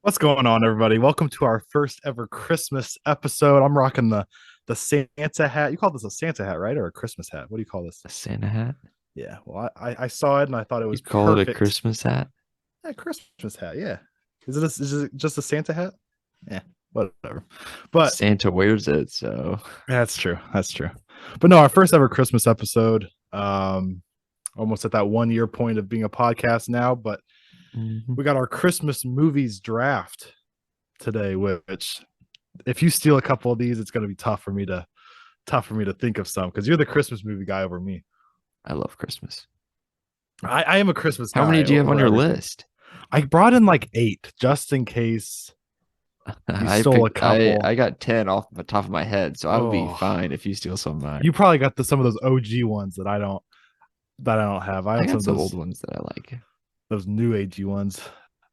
What's going on, everybody? Welcome to our first ever Christmas episode. I'm rocking the Santa hat. You call this a Santa hat, right? Or a Christmas hat? What do you call this? A Santa hat? Yeah. Well, I saw it and I thought it You was call it a perfect. Christmas hat? Yeah, Christmas hat. Yeah. Is it just a Santa hat? Yeah, whatever. But Santa wears it, so that's true. That's true. But no, our first ever Christmas episode. Almost at that 1 year point of being a podcast now, but Mhm. we got our Christmas movies draft today, which if you steal a couple of these, it's going to be tough for me to think of some because you're the Christmas movie guy over me. I love Christmas. I am a Christmas How many guy do you have on over your everything. list? I brought in like eight just in case you I stole a picked I couple. got 10 off the top of my head, so I would be Oh, fine if you steal some of mine. you probably got some of those OG ones that I don't have. I I have some got of some old those ones that I like. those new agey ones.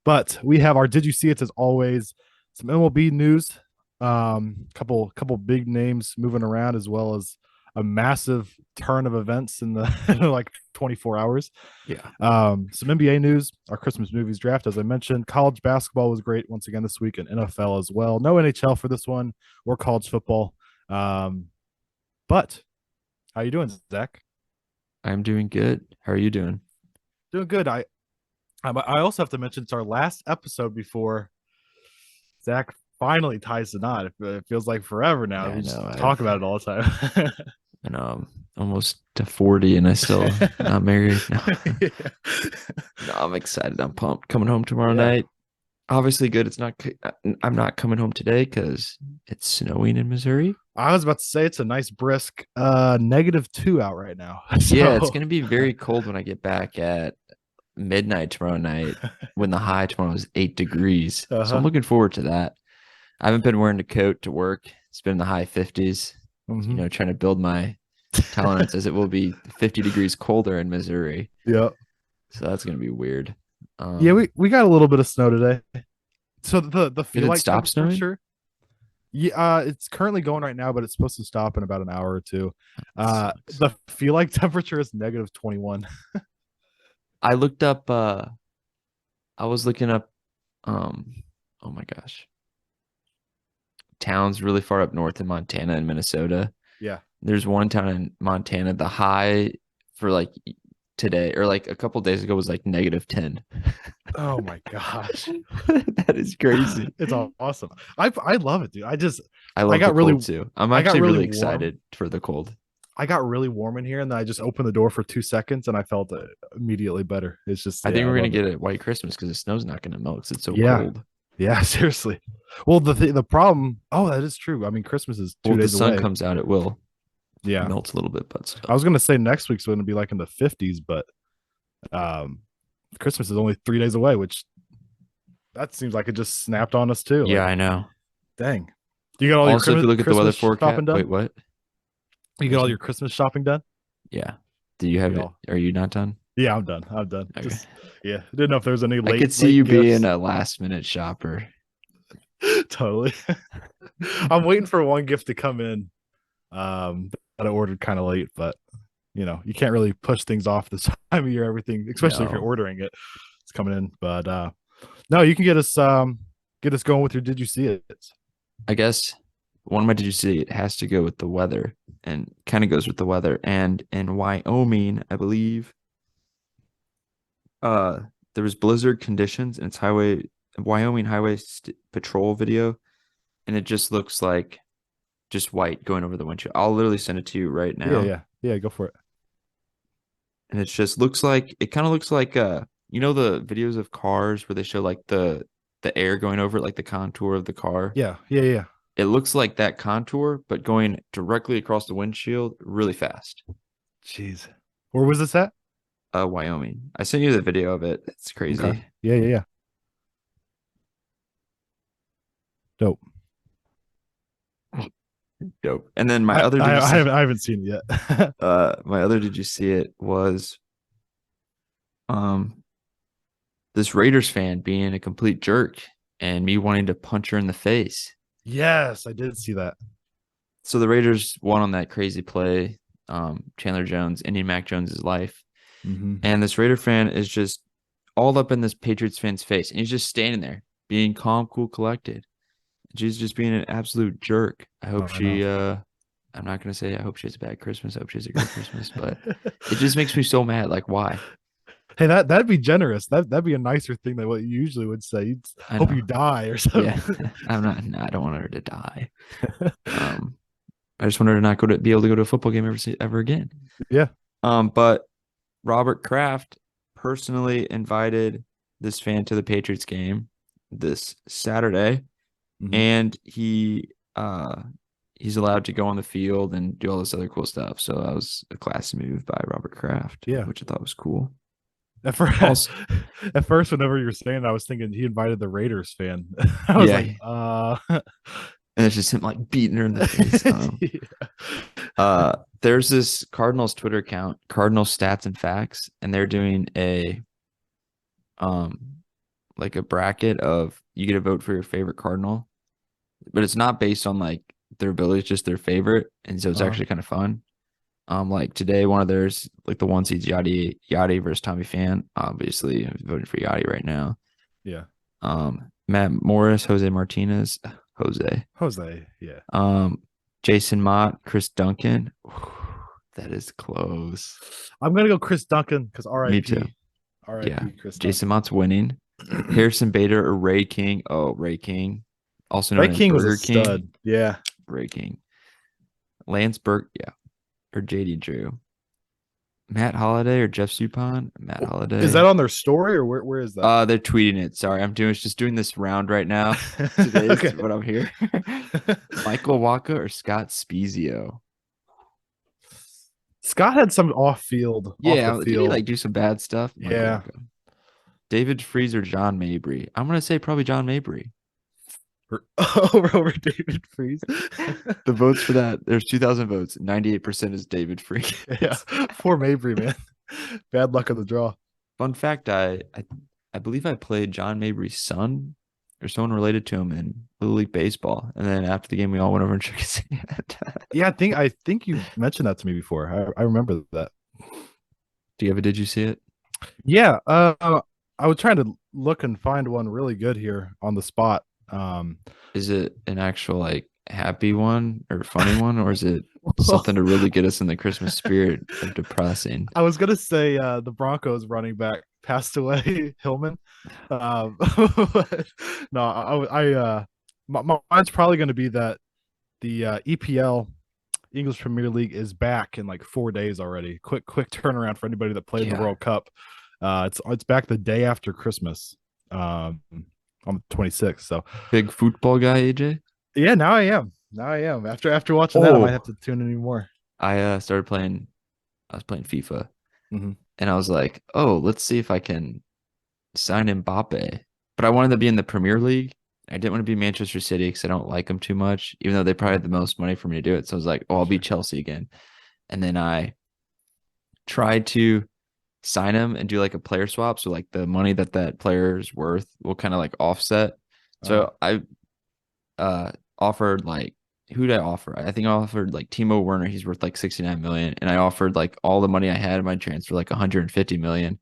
But we have our Did You See It as always, some MLB news, couple big names moving around as well as a massive turn of events in the like 24 hours. Yeah. Some NBA news, our Christmas movies draft, as I mentioned. College basketball was great once again this week, and NFL as well. No NHL for this one or college football. Um, but how you doing, Zach? I'm doing good. How are you doing? Doing good. I also have to mention it's our last episode before Zach finally ties the knot. It feels like forever now. Yeah, I We know. just talk I've about it all the I know I'm almost to 40 and I still time. not married. No. Yeah. No, I'm excited. I'm pumped. Coming home tomorrow Yeah. night. Obviously good. I'm not coming home today because it's snowing in Missouri. I was about to say it's a nice brisk -2 out right now. Yeah, it's So gonna be very cold when I get back at midnight tomorrow night when the high tomorrow is 8 degrees. So I'm uh-huh. looking forward to that. I haven't been wearing a coat to work. It's been in the high 50s, Hmm. trying to build my tolerance as it will be 50 degrees colder in Missouri. Yeah. So that's gonna be weird. Yeah, Um, we got a little bit of snow today. So the did feel it like stop snowing? temperature, yeah, it's currently going right now, but it's supposed to stop in about an hour or two. That sucks. The feel like temperature is -21. I looked up I was looking up oh my gosh. Towns really far up north in Montana and Minnesota. Yeah. There's one town in Montana. The high for like today or like a couple days ago was like -10. Oh my gosh. That is crazy. It's awesome. I love it, dude. I I love the got really cold too. I'm I got actually really really warm. excited for the cold. I got really warm in here, and then I just opened the door for 2 seconds, and I felt it immediately better. It's just, I yeah, think I we're gonna love it. get a white Christmas because the snow's not gonna melt because it's so Yeah, cold. yeah, seriously. Well, the problem. Oh, that is true. I mean, Christmas is Well, two if the days sun away. comes out, it will. It Yeah, melts a little bit, but I still. was gonna say next week's going to be like in the 50s, but um, Christmas is only 3 days away, which that seems like it just snapped on us too. Yeah, Like, I know. dang. You got all your Also, if you look at the weather Christmas forecast, shopping done? wait, what? You What got is all it? your Christmas shopping done? Yeah. Do you have Yeah. it? Are you not done? Yeah, I'm done. I'm done. Okay. Just, yeah. Didn't know if there was any I late could see late you being gifts. a last minute shopper. Totally. I'm waiting for one gift to come in that I ordered kind of late, but you can't really push things off this time of year. Everything, especially if you're No. ordering it, it's coming in. But no, you can get us going with your Did You See It? I guess one of my did you see it has to go with the weather and kind of goes with the weather. And in Wyoming, I believe, uh, there was blizzard conditions and it's Wyoming highway patrol video, and it just looks like just white going over the windshield. I'll literally send it to you right Yeah, now. yeah, yeah. Go for it. And it's just it kind of looks like the videos of cars where they show like the air going over it, like the contour of the car. Yeah, yeah, yeah. It looks like that contour, but going directly across the windshield really fast. Jeez, where was this at? Wyoming. I sent you the video of it. It's Okay. crazy. Yeah, yeah, yeah. Dope. Dope. And then my I other I, did you I see haven't I haven't seen it yet. my other did you see it was um this Raiders fan being a complete jerk and me wanting to punch her in the face. Yes, I did see that. So the Raiders won on that crazy play. Chandler Jones, Indian Mac Jones's life. Hmm. And this Raider fan is just all up in this Patriots fan's face. And he's just standing there. being calm, cool, collected. She's just being an absolute jerk. I hope I know. she I'm not gonna say I hope she has a bad Christmas. I hope she has a great Christmas, but it just makes me so mad. Like, why? Hey, that'd be generous. That'd be a nicer thing than what you usually would say. You'd I hope know. you die or Yeah. something. I'm not no, I don't want her to die. Um I just want her to not be able to go to a football game ever again. Yeah. But Robert Kraft personally invited this fan to the Patriots game this Saturday, Mhm. and he's allowed to go on the field and do all this other cool stuff. So that was a classy move by Robert Kraft, Yeah. which I thought was cool. At first, Also, at first, whenever you were saying that, I was thinking he invited the Raiders fan. I was yeah, like, and it's just him like beating her in the face. yeah. There's this Cardinals Twitter account, Cardinal Stats and Facts, and they're doing um like a bracket of you get to vote for your favorite Cardinal, but it's not based on like their ability, it's just their favorite, and so it's Uh-huh. actually kind of fun. Like today, one of theirs, like the one seeds Yachty versus Tommy Fan. Obviously, I'm voting for Yachty right now. Yeah. Matt Morris, Jose Martinez, Jose. Jose. Yeah. Um, Jason Mott, Chris Duncan. That is close. I'm gonna go Chris Duncan because Me too. R.I.P. Yeah. R.I.P. Chris Jason Duncan. Mott's winning. Harrison Bader or Ray King. Oh, Ray King, also Ray known as King was a Burger King. stud. Yeah. Ray King. Lance Burke, yeah, or JD Drew. Matt Holiday or Jeff Suppan? Matt Is that Holiday. on their story or where is that? They're tweeting it. Sorry, I'm just doing this round right now. Today's Okay. what I'm here. Michael Waka or Scott Spezio? Scott had some off the Yeah, did he field. like do some bad stuff? Michael Yeah. Waka. David Freeze or John Mabry? I'm gonna say probably John Mabry. Over David Freeze. The votes for that, there's 2,000 votes. 98% is David Freeze. Yeah. Poor Mabry, man. Bad luck on the draw. Fun fact, I believe I played John Mabry's son or someone related to him in Little League Baseball. And then after the game, we all went over and shook his hand. Yeah, I think you mentioned that to me before. I remember that. Did you see it? Yeah, I was trying to look and find one really good here on the spot. Is it an actual like happy one or funny one, or is it something to really get us in the Christmas spirit of depressing? I was gonna say the Broncos running back passed away, Hillman. But no, mine's probably gonna be that the EPL English Premier League is back in like 4 days already. Quick turnaround for anybody that played in the Yeah. World Cup. It's back the day after Christmas, on the 26th. So Big football guy, AJ? yeah, now I am. Now I am. After watching that, I might have Oh, to tune in anymore. started playing. I was playing FIFA, Mm-hmm. and I was like, "Oh, let's see if I can sign Mbappe." But I wanted to be in the Premier League. I didn't want to be Manchester City because I don't like them too much, even though they probably had the most money for me to do it. So I was like, "Oh, I'll be Sure. Chelsea again." And then I tried to sign him and do like a player swap. So like the money that player's worth will kind of like offset. Uh-huh. So I offered like who did I offer? I think I offered like Timo Werner. He's worth like 69 million. And I offered like all the money I had in my transfer, like 150 million.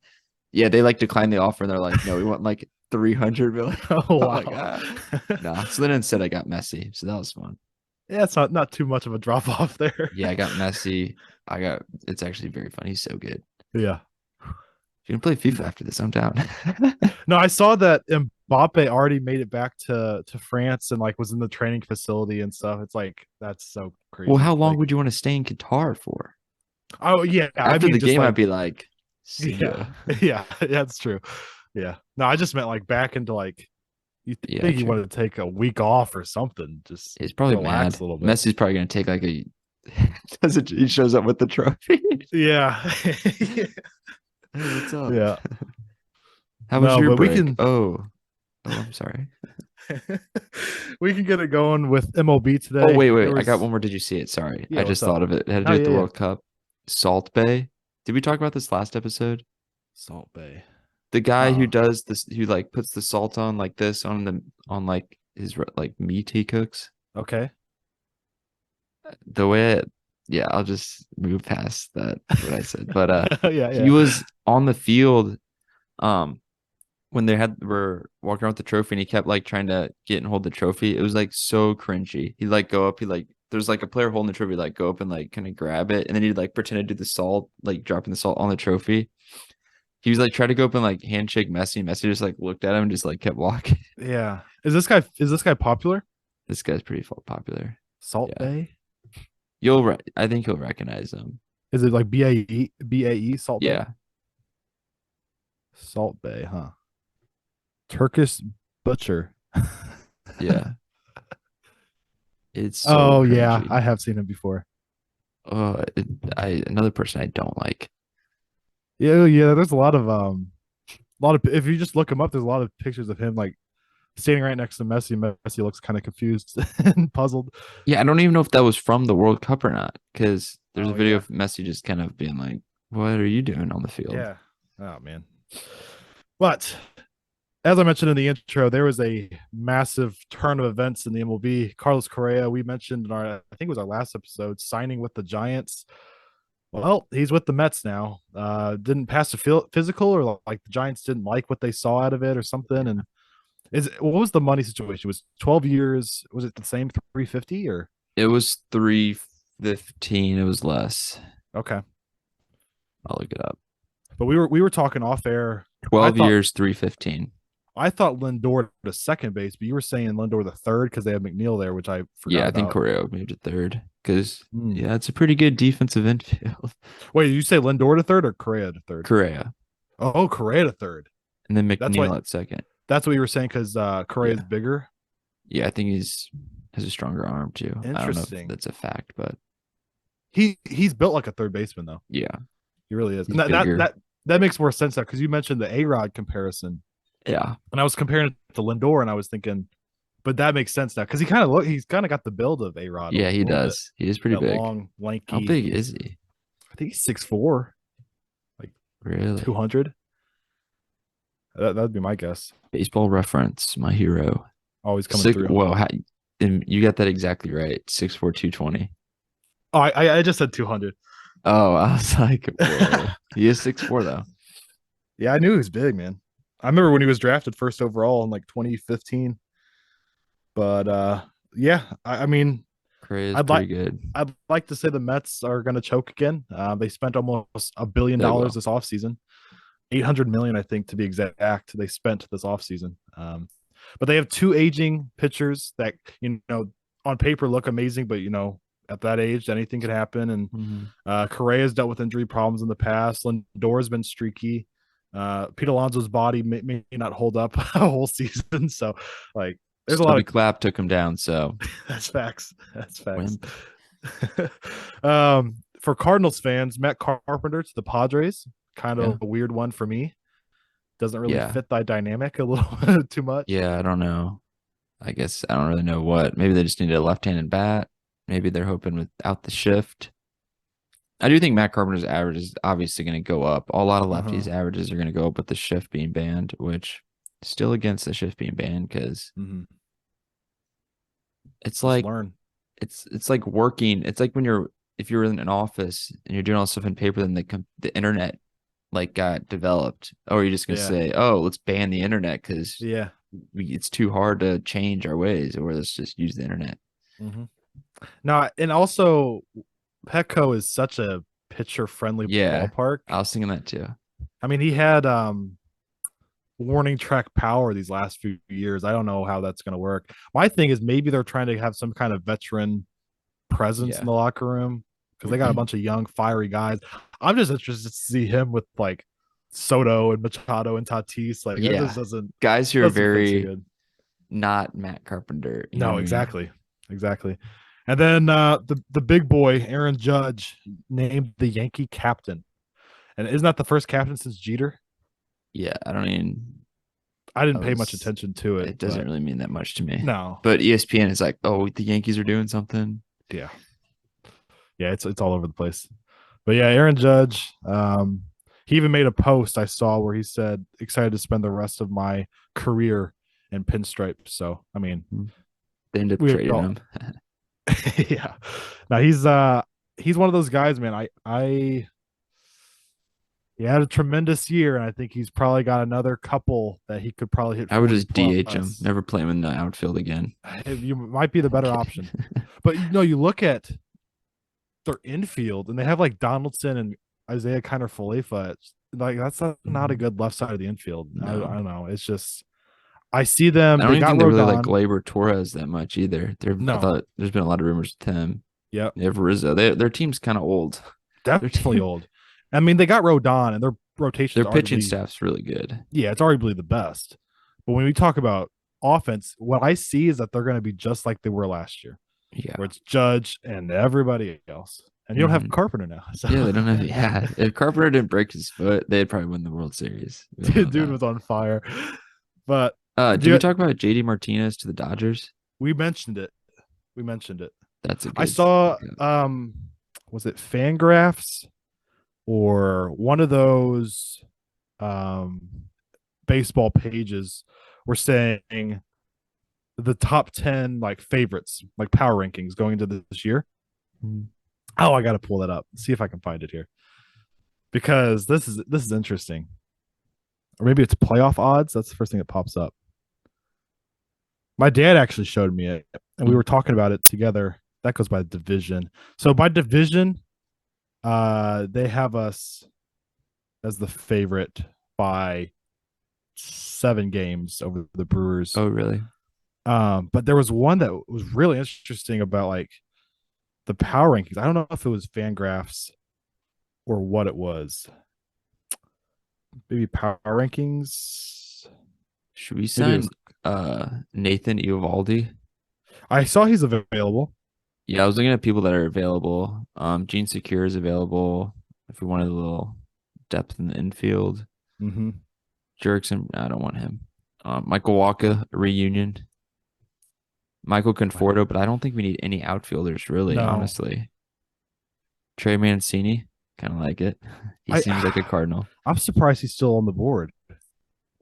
Yeah, they like declined the offer and they're like, no, we want like 300 million. Oh I'm like, wow. nah. So then instead I got Messi. So that was fun. Yeah, it's not too much of a drop off there. Yeah, I got Messi. It's actually very fun. He's so good. Yeah. You can play FIFA after this. I'm down. No, I saw that Mbappe already made it back to France and like was in the training facility and stuff. It's like that's so Well, crazy. how long Like, would you want to stay in Qatar for? oh yeah, I After mean the just game, I'd like be like, see yeah, ya. yeah, that's true. Yeah. No, I just meant like back into like you Yeah, think you true. want to take a week off or something, just He's probably relax mad. a little bit. Messi's probably gonna take like a he shows up with the trophy. Yeah. Hey, what's up? Yeah. How was No, your but we break? can I'm sorry. we can get it going with MLB Oh, today. wait. There I got was one more. Did you see it? Sorry. yeah, I what's just up? thought of it. It had to Oh do with yeah, the yeah. World Cup. Salt Bay. Did we talk about this last episode? Salt Bay. The guy who Uh does this, who like puts the salt on like this on like his like meat he cooks. okay. The way yeah, I'll just move past that what I said. But Yeah, he yeah. was on the field um when they were walking around with the trophy and he kept like trying to get and hold the trophy. It was like so cringy. He'd like go up, he like there's like a player holding the trophy, like go up and like kind of grab it, and then he'd like pretend to do the salt, like dropping the salt on the trophy. He was like trying to go up and like handshake Messi. Messi just like looked at him and just like kept walking. Yeah. Is this guy popular? This guy's pretty popular. Salt Yeah. Bay? I think you'll recognize him. Is it like BAE Salt Bay? Yeah. Salt Bay, huh? Turkish butcher. Yeah. It's so Oh yeah, cringy. I have seen him before. Another person I don't like. Yeah, yeah. There's a lot of if you just look him up, there's a lot of pictures of him like standing right next to Messi. Messi looks kind of confused and puzzled. Yeah, I don't even know if that was from the World Cup or not, because there's a Oh video yeah, of Messi just kind of being like, "What are you doing on the field?" yeah. Oh man. But as I mentioned in the intro, there was a massive turn of events in the MLB. Carlos Correa, we mentioned in I think it was our last episode, signing with the Giants. Well, he's with the Mets now. Didn't pass the physical, or like the Giants didn't like what they saw out of it, or something. Yeah. And what was the money situation? It was 12 years. Was it the same 350 or It was 315. It was less. okay? I'll look it up. But we were talking off air. I 12 thought years, 315. I thought Lindor to second base, but you were saying Lindor the third because they had McNeil there, which I Yeah, forgot I think about. Correa moved to third because Hmm. yeah, it's a pretty good defensive infield. Wait, did you say Lindor to third or Correa to third? Correa Oh, Correa to third. and then That's why McNeil at second. that's what you were saying because Correa is Yeah, bigger. yeah, I think he's has a stronger arm too. I don't know if Interesting. that's a fact, but He's built like a third baseman though. yeah, He really is, and he's that that bigger. that that makes more sense now because you mentioned the A Rod comparison, Yeah, and I was comparing it to Lindor, and I was thinking, but that makes sense now because he's kind of got the build of A Rod yeah, a he little bit. does. He is pretty That big. long, How lanky. big is he? I think he's 6'4", like Really? 200. That'd be my guess. Baseball Reference, my hero. Always coming Six. through. Whoa, and you got that exactly right. 6'4", 220. Oh, I just said 200. Oh, I was like, whoa. He is 6'4" though. Yeah, I knew he was big, man. I remember when he was drafted first overall in like 2015. But yeah, I mean, Correa is I'd like pretty good. I'd like to say the Mets are going to choke again. They spent almost They $1 billion will. this offseason. 800 million, I think, to be exact. They spent this offseason. But they have two aging pitchers that on paper look amazing, but at that age, anything could happen. And Mhm. Correa's dealt with injury problems in the past. Lindor's been streaky. Pete Alonso's body may not hold up a whole season. So, like, there's a lot Stubby of Clap took him down, so that's facts. That's facts. wimp. For Cardinals fans, Matt Carpenter to the Padres, kind Yeah. of a weird one for me. Doesn't really Yeah. fit that dynamic a little too much. Yeah, I don't know. I guess I don't really know what. Maybe they just needed a left-handed bat. Maybe they're hoping without the shift. I do think Matt Carpenter's average is obviously going to go up. A lot of Uh-huh. lefties' averages are going to go up with the shift being banned, which still against the shift being banned because Mm-hmm. it's Just like learn. it's like working. It's like when if you're in an office and you're doing all stuff in paper, then the internet like got developed. Or you're just gonna Yeah. say, oh, let's ban the internet because Yeah. it's too hard to change our ways, or let's just use the internet. Mm-hmm. Now, and also, Petco is such a pitcher-friendly Yeah, ballpark. I was thinking that too. I mean, he had warning track power these last few years. I don't know how that's going to work. My thing is maybe they're trying to have some kind of veteran presence in Yeah, the locker room because they got a bunch of young, fiery guys. I'm just interested to see him with like Soto and Machado and Tatis. Like that just yeah, doesn't guys who are doesn't fit so very good. not Matt Carpenter. You know No, what I mean? exactly. And then the big boy Aaron Judge named the Yankee captain. And isn't that the first captain since Jeter? Yeah, I don't even. I I didn't pay much was. attention to it, It doesn't but really mean that much to me. no, But ESPN is like, oh, the Yankees are doing something. yeah, yeah, it's all over the place. But yeah, Aaron Judge, he even made a post I saw where he said, "Excited to spend the rest of my career in pinstripes." So I mean, They end up we trading all, him. yeah. Now he's one of those guys, man. I He had a tremendous year, and I think he's probably got another couple that he could probably hit I would 40 just DH him. plus. Never play him in the outfield again. You might be the I'm better kidding. option. But you look at their infield, and they have like Donaldson and Isaiah kind of Falefa. Like that's not a Mhm. good left side of the infield. I No. don't know. It's just I see I them. don't They even got think they really like Rodon. Glaber Torres that much either. I No. thought there's been a lot of rumors with him. Yep. They have Rizzo. Their team's kind of old. Their Definitely team, old. I mean, they got Rodon, and their rotation's their pitching arguably staff's really good. yeah, it's arguably the best. But when we talk about offense, what I see is that they're going to be just like they were last year, where Yeah. it's Judge and everybody else. And you don't have Hmm. Carpenter now. So Yeah, they don't have. Yeah, if Carpenter didn't break his foot, they'd probably win the World Series. We all know dude that. was on fire. But Did we dude, talk about JD Martinez to the Dodgers? we mentioned it. We mentioned it. That's a I good saw pickup. was it Fangraphs or one of those um baseball pages were saying the top 10 like favorites, like power rankings going into this year. Mm. Oh, I got to pull that up. See if I can find it here because this is interesting. Or maybe it's playoff odds. That's the first thing that pops up. My dad actually showed me it, and we Mm. were talking about it together. That goes by division. So by division, they have us as the favorite by 7 games over the Brewers. Oh, really? But there was one that was really interesting about like the power rankings. I don't know if it was Fangraphs or what it was. Maybe power rankings. Should we Maybe it was. sign Nathan Eovaldi? I saw he's available. Yeah, I was looking at people that are available. Gene Secure is available if we wanted a little depth in the infield. Mm-hmm. Jerickson, I don't want him. Michael Walker, a reunion. Michael Conforto, but I don't think we need any outfielders, really, No, honestly. Trey Mancini, kind of like it. He seems like a I Cardinal. I'm surprised he's still on the board.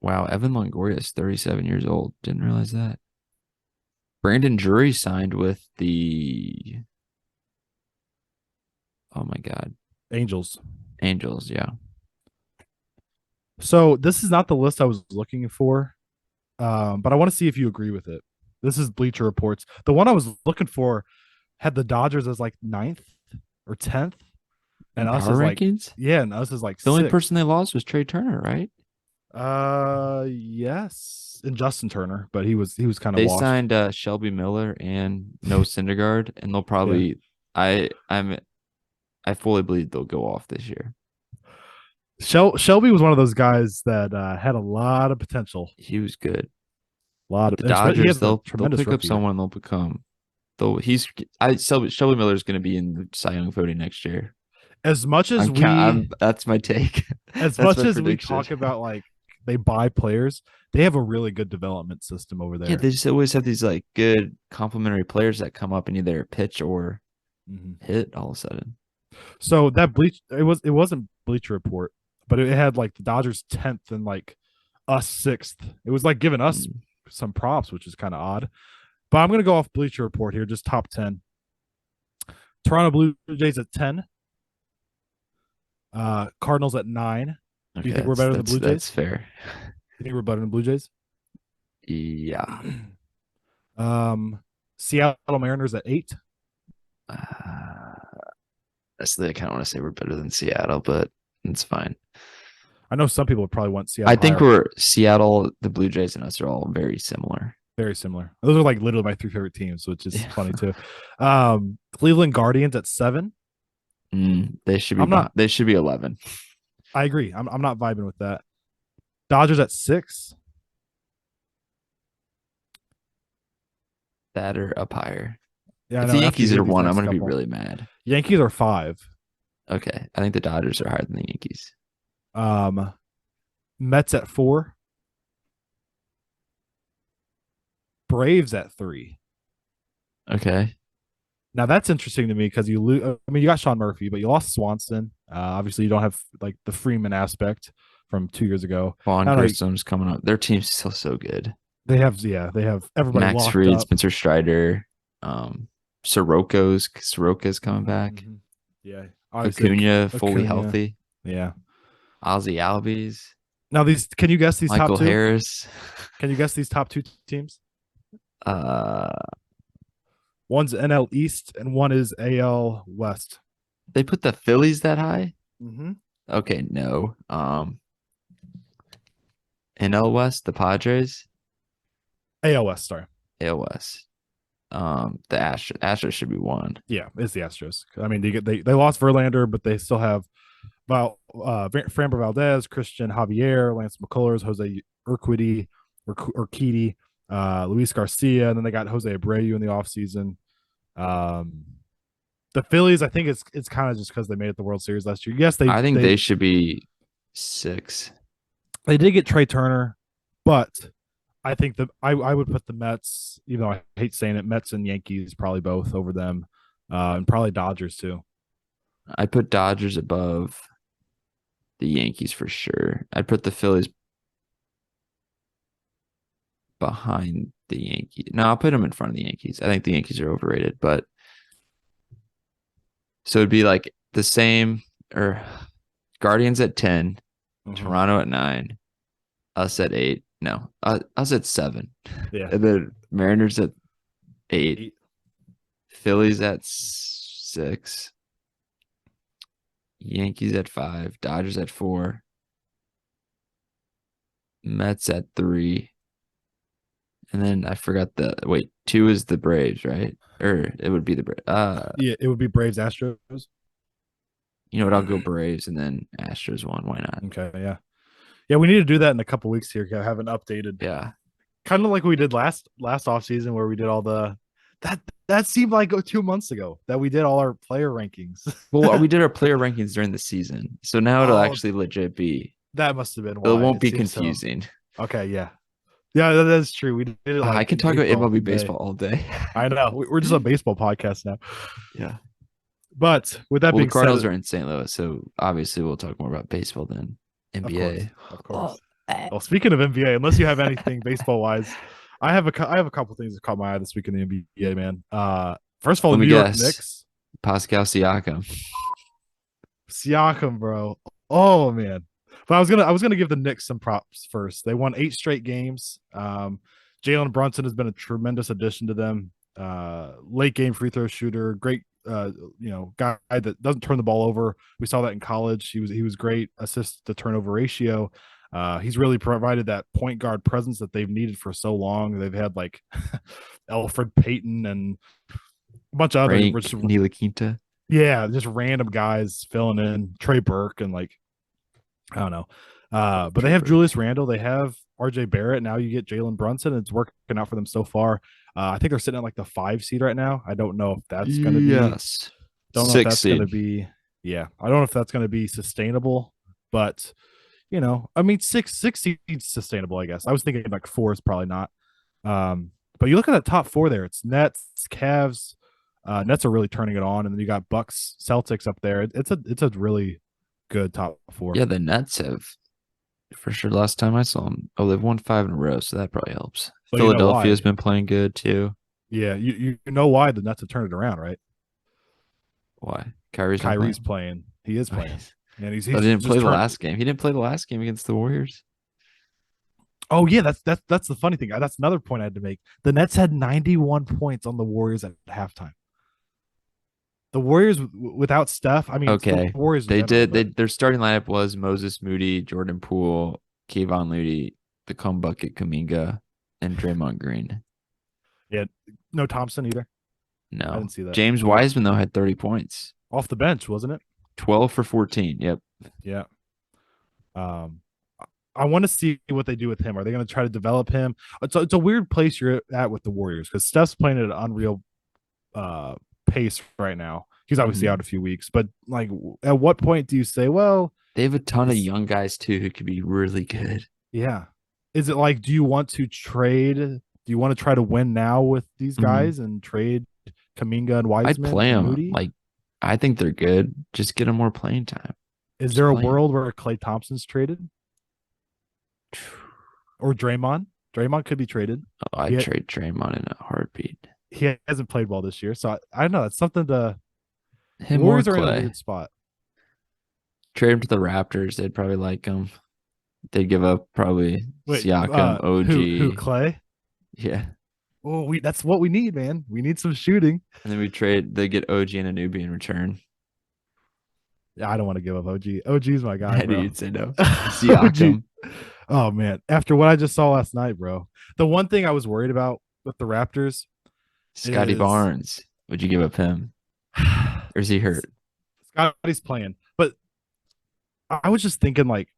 Wow, Evan Longoria is 37 years old. Didn't realize that. Brandon Drury signed with the, oh my God, Angels. Angels. Yeah. So this is not the list I was looking for, but I want to see if you agree with it. This is Bleacher Reports. The one I was looking for had the Dodgers as like ninth or 10th, In and us power as like rankings, yeah, and us as like the only sixth. person they lost was Trey Turner, right? Yes, and Justin Turner, but he was kind of They washed. signed Shelby Miller and no Syndergaard, and they'll Yeah. probably, I'm, I fully believe they'll go off this year. Shelby was one of those guys that had a lot of potential. He was good. A lot But of, the he Dodgers, has a they'll tremendous pick up rookie. someone and they'll become though Shelby Miller is going to be in the Cy Young voting next year. As much as we, That's my take. as That's much my as we prediction. talk about like they buy players, they have a really good development system over Yeah, there. they just always have these like good complementary players that come up and either pitch or Mm-hmm. hit all of a sudden. So that it wasn't Bleacher Report, but it had like the Dodgers 10th and like us sixth. It was like giving us Mm. some props, which is kind of odd. But I'm gonna go off Bleacher Report here, just top 10. Toronto Blue Jays at 10. Cardinals at 9. Do you Okay, think we're better than the Blue that's Jays? fair. You think we're better than Blue Jays? Yeah. um, Seattle Mariners at 8. Uh, that's the I kind of want to say we're better than Seattle, but it's fine. I know some people would probably want I Seattle think higher. we're Seattle, the Blue Jays, and us are all very similar. Very similar. Those are like literally my 3 favorite teams, which is Yeah. funny too. Cleveland Guardians at 7. They should be I'm not. they should be 11. I agree. I'm not vibing with that. Dodgers at 6. That or up higher. Yeah, I If know. the After you Yankees hear are these 1, I'm next going to be couple, really mad. Yankees are 5. Okay. I think the Dodgers are higher than the Yankees. Um, Mets at 4. Braves at 3. Okay. Now that's interesting to me because you lose. I mean, you got Sean Murphy, but you lost Swanson. Obviously, you don't have like the Freeman aspect from 2 years ago. Vaughn I don't know. Grissom's coming up. Their team's still so good. They have everybody Max locked Fried, up. Spencer Strider, Soroka's coming back. Mhm. Yeah, obviously Acuna fully Acuna. healthy. Yeah, Ozzy Albies, Now these, can you guess these top Michael two? Harris. Can you guess these top two teams? Uh, One's NL East and one is AL West. they put the Phillies that high? Mm-hmm. Okay, no. NL West, the Padres, AL West, sorry. AL West. The Astros should be one. Yeah, it's the Astros. I mean, they lost Verlander, but they still have Framber Valdez, Christian Javier, Lance McCullers, Jose Urquidy, Luis Garcia, and then they got Jose Abreu in the offseason. Um, the Phillies, I think it's kind of just because they made it the World Series last year. Yes, I think they should be 6. they did get Trey Turner, but I think I would put the Mets, even though I hate saying it, Mets and Yankees probably both over them, and probably Dodgers too. I'd put Dodgers above the Yankees for sure. I'd put the Phillies behind the Yankees. No, I'll put them in front of the Yankees. I think the Yankees are overrated, but so it'd be like the same or Guardians at 10, Toronto at 9, us at 8. No, us at 7. Yeah. And then Mariners at 8. Phillies at 6. Yankees at 5. Dodgers at 4. Mets at 3. And then I forgot 2 is the Braves, right? Or it would be the Braves. Yeah, it would be Braves Astros. You know what? I'll go Braves and then Astros 1. Why not? Okay, yeah. Yeah, we need to do that in a couple weeks here. Have an updated. Yeah. Kind of like we did last off season where we did all that seemed like 2 months ago that we did all our player rankings. Well, we did our player rankings during the season. So now it'll actually legit be. That must have been why. It won't be confusing. So. Okay, yeah. Yeah, that's true. We did it like I can talk about MLB baseball all day. I know. We're just a baseball podcast now. Yeah. But with that being the Cardinals said, are in St. Louis, so obviously we'll talk more about baseball than NBA. Of course. Well, speaking of NBA, unless you have anything baseball wise, I have a couple things that caught my eye this week in the NBA, man. First of all, the New York Knicks. Pascal Siakam. Siakam, bro. Oh man. But I was gonna give the Knicks some props first. They won 8 straight games. Jalen Brunson has been a tremendous addition to them. Late game free throw shooter, great guy that doesn't turn the ball over. We saw that in college. He was great. Assist to turnover ratio. He's really provided that point guard presence that they've needed for so long. They've had like Alfred Payton and a bunch of other Nila Quinta. Yeah, just random guys filling in. Trey Burke and like I don't know. But they have Julius Randle. They have RJ Barrett. Now you get Jalen Brunson. It's working out for them so far. I think they're sitting at like the 5 seed right now. I don't know if that's going to be. Yes. Don't know if that's going to be. Yeah, I don't know if that's going to be sustainable. But I mean, six seeds sustainable. I guess I was thinking like 4 is probably not. But you look at that top 4 there. It's Nets, Cavs. Nets are really turning it on, and then you got Bucks, Celtics up there. It's a really good top 4. Yeah, the Nets have for sure. Last time I saw them, they've won 5 in a row, so that probably helps. But Philadelphia's been playing good too. Yeah, you know why the Nets have turned it around, right? Why? Kyrie's playing. He is playing, and he didn't play the last game. He didn't play the last game against the Warriors. Oh yeah, that's the funny thing. That's another point I had to make. The Nets had 91 points on the Warriors at halftime. The Warriors without Steph, I mean, okay, the Warriors. They did. Their starting lineup was Moses Moody, Jordan Poole, Kevon Looney, the Bucket Kuminga, and Draymond Green. Yeah, no Thompson either. No, I didn't see that. James Wiseman though had 30 points off the bench, wasn't it? 12 for 14. Yep. Yeah. I want to see what they do with him. Are they going to try to develop him? It's a weird place you're at with the Warriors because Steph's playing at an unreal pace right now. He's obviously out a few weeks, but like, at what point do you say, well, they have a ton of young guys too who could be really good? Yeah. Is it like, do you want to trade? Do you want to try to win now with these guys and trade Kuminga and Wiseman? I'd play them. Like, I think they're good. Just get them more playing time. Is there a world where Klay Thompson's traded? Or Draymond? Draymond could be traded. Oh, I'd trade Draymond in a heartbeat. He hasn't played well this year, so I don't know. It's something to. Him Warriors or are in Klay. a weird spot. Trade him to the Raptors. They'd probably like him. They'd give up probably Wait, Siakam, who OG. Clay? Yeah. Oh, we that's what we need, man. We need some shooting. And then they get OG and a newbie in return. Yeah, I don't want to give up OG. OG's my guy, I knew bro. you'd say no. OG. Siakam, Oh man, after what I just saw last night, bro. The one thing I was worried about with the Raptors Scotty is Barnes. Would you give up him? Or is he hurt? Scotty's playing, but I was just thinking like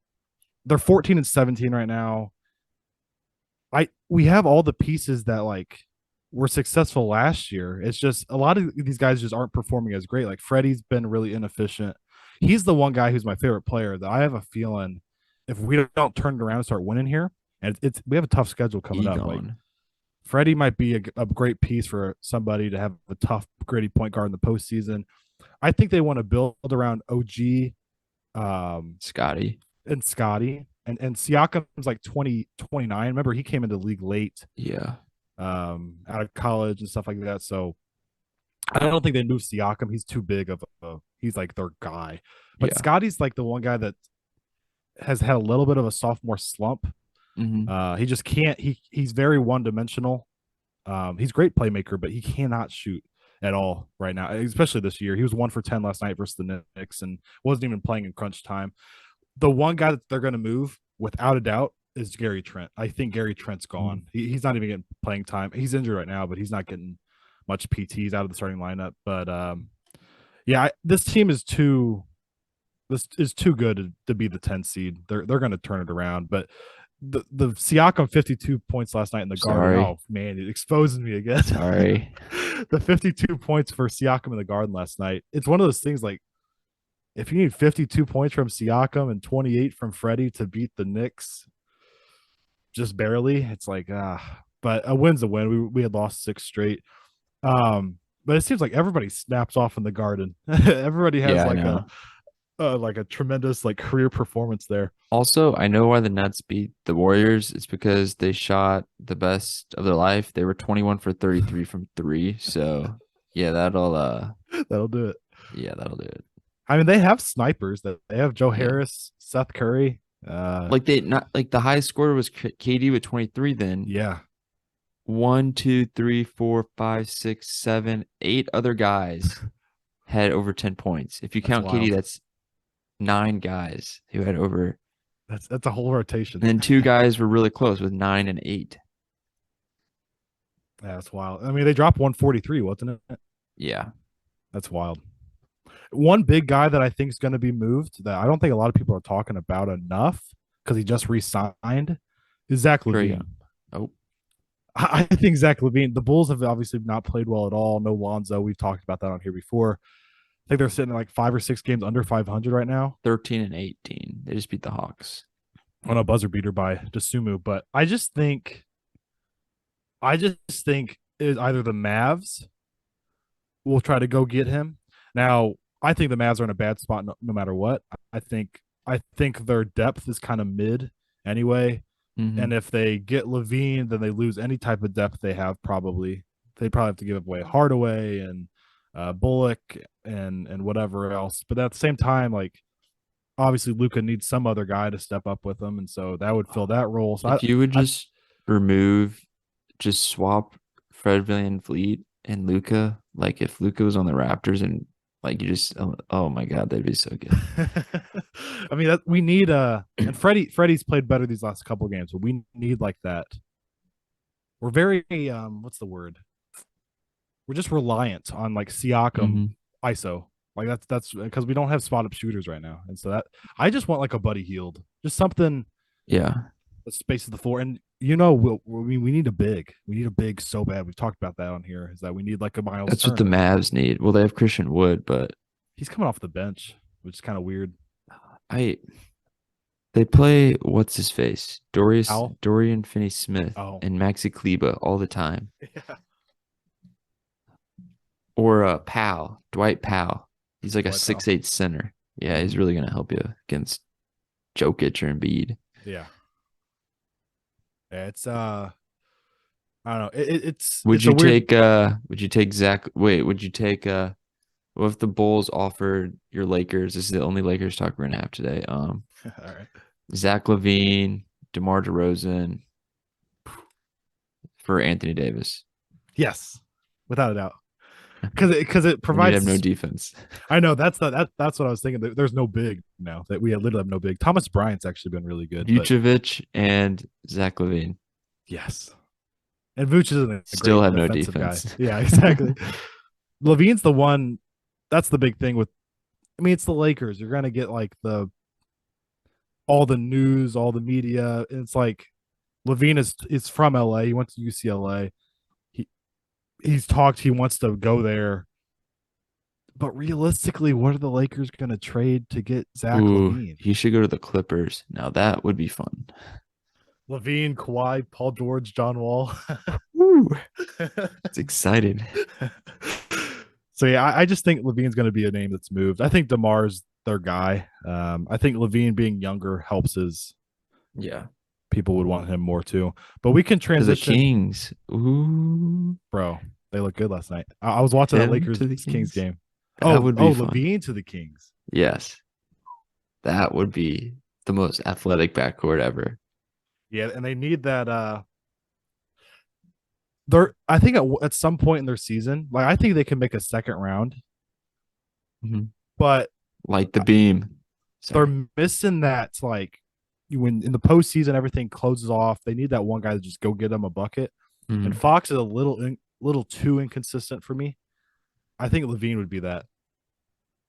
they're 14 and 17 right now. We have all the pieces that like were successful last year. It's just a lot of these guys just aren't performing as great. Like Freddie's been really inefficient. He's the one guy who's my favorite player that I have a feeling if we don't turn it around and start winning here, and it's we have a tough schedule coming He up. Like gone. Freddie might be a great piece for somebody to have a tough, gritty point guard in the postseason. I think they want to build around OG Scotty. and Scotty. And Siakam's like 29. Remember, he came into the league late Yeah. out of college and stuff like that. So I don't think they move Siakam. He's too big of he's like their guy. But Yeah. Scotty's like the one guy that has had a little bit of a sophomore slump. Mm-hmm. He just can't. He's very one dimensional. He's a great playmaker, but he cannot shoot at all right now, especially this year. He was 1 for 10 last night versus the Knicks and wasn't even playing in crunch time. The one guy that they're going to move, without a doubt, is Gary Trent. I think Gary Trent's gone. He's not even getting playing time. He's injured right now, but he's not getting much PTs out of the starting lineup. But yeah, this team is too good to be the 10 seed. They're going to turn it around, but the Siakam 52 points last night in the Garden. Sorry. Oh man, it exposes me again. Sorry. The 52 points for Siakam in the Garden last night. It's one of those things like if you need 52 points from Siakam and 28 from Freddie to beat the Knicks, just barely, it's like but a win's a win. We had lost 6 straight. But it seems like everybody snaps off in the Garden. Everybody has Yeah, I know. like a tremendous like career performance there. Also, I know why the Nets beat the Warriors. It's because they shot the best of their life. They were 21 for 33 from three. So yeah, That'll do it. that'll do it. I mean, they have snipers. That they have Joe Yeah. Harris, Seth Curry. Like they not like the highest scorer was KD with 23, then Yeah, one, two, three, four, five, six, seven, eight other guys had over 10 points. If you that's count KD, wild. that's nine guys who had over. That's a whole rotation. And then two guys were really close with 9 and 8. Yeah, that's wild. I mean, they dropped 143, wasn't it? Yeah. That's wild. One big guy that I think is going to be moved that I don't think a lot of people are talking about enough because he just re-signed is Zach Correa. LaVine. Oh, I think Zach LaVine. The Bulls have obviously not played well at all. No Lonzo. We've talked about that on here before. I think they're sitting at like 5 or 6 games under 500 right now 13 and 18. They just beat the Hawks. on a buzzer beater by Desumu. But I just think is either the Mavs will try to go get him. Now, I think the Mavs are in a bad spot no matter what. I think their depth is kind of mid anyway. Mm-hmm. And if they get Levine, then they lose any type of depth they have. Probably they probably have to give away Hardaway and Bullock and whatever else. But at the same time, like obviously Luca needs some other guy to step up with him, and so that would fill that role. So If you would I just swap Fred VanVleet and Luca, like if Luca was on the Raptors and like you just, oh my God, that'd be so good. I mean, we need and Freddie's played better these last couple games, but we need like that. We're very what's the word? We're just reliant on like Mm-hmm. Siakam ISO. Like that's because we don't have spot up shooters right now, and so that I just want like a Buddy Hield, just something Yeah. that spaces the floor. And you know, we need a big. We need a big so bad. We've talked about that on here. Is that we need like a Miles That's what the Turner. Mavs need. Well, they have Christian Wood, but He's coming off the bench, which is kind of weird. I they play what's his face? Al. Dorian Finney Smith Oh, and Maxi Kleba all the time. yeah. Or Dwight Powell. He's like a Dwight Powell. 6'8" center. Yeah, he's really gonna help you against Jokic or Embiid. Yeah. Yeah, it's I don't know. It's Would it's a you weird. take Zach? Wait, would you take What if the Bulls offered your Lakers? This is the only Lakers talk we're gonna have today. All right. Zach LaVine, DeMar DeRozan for Anthony Davis. Yes, without a doubt. Because it And you'd provides have no this. defense. I know that's what I was thinking. There's no big now that we literally have no big. Thomas Bryant's actually been really good, but Vucevic and Zach LaVine yes, and Vooch isn't a still great have no defensive guy. defense. Yeah, exactly. Levine's the one. That's the big thing with. I mean, it's the Lakers. You're gonna get like the all the news, all the media. And it's like Levine is from LA. He went to UCLA. He he's talked. He wants to go there. But realistically, what are the Lakers going to trade to get Zach Ooh, Levine? he should go to the Clippers. Now that would be fun. Levine, Kawhi, Paul George, John Wall. Woo, it's excited. So yeah, I just think Levine's going to be a name that's moved. I think DeMar's their guy. I think Levine being younger helps his Yeah. people would want him more too. But we can To the transition, Kings. Ooh. bro. They look good last night. I was watching that Him Lakers to the Kings Kings. game. That would be fun. Levine to the Kings. Yes. That would be the most athletic backcourt ever. Yeah, and they need that. They're I think at some point in their season, like I think they can make a second round, Mhm. but Like the beam. Sorry. they're missing that like when in the postseason everything closes off. They need that one guy to just go get them a bucket. And Mhm. Fox is a little too inconsistent for me. I think Levine would be that,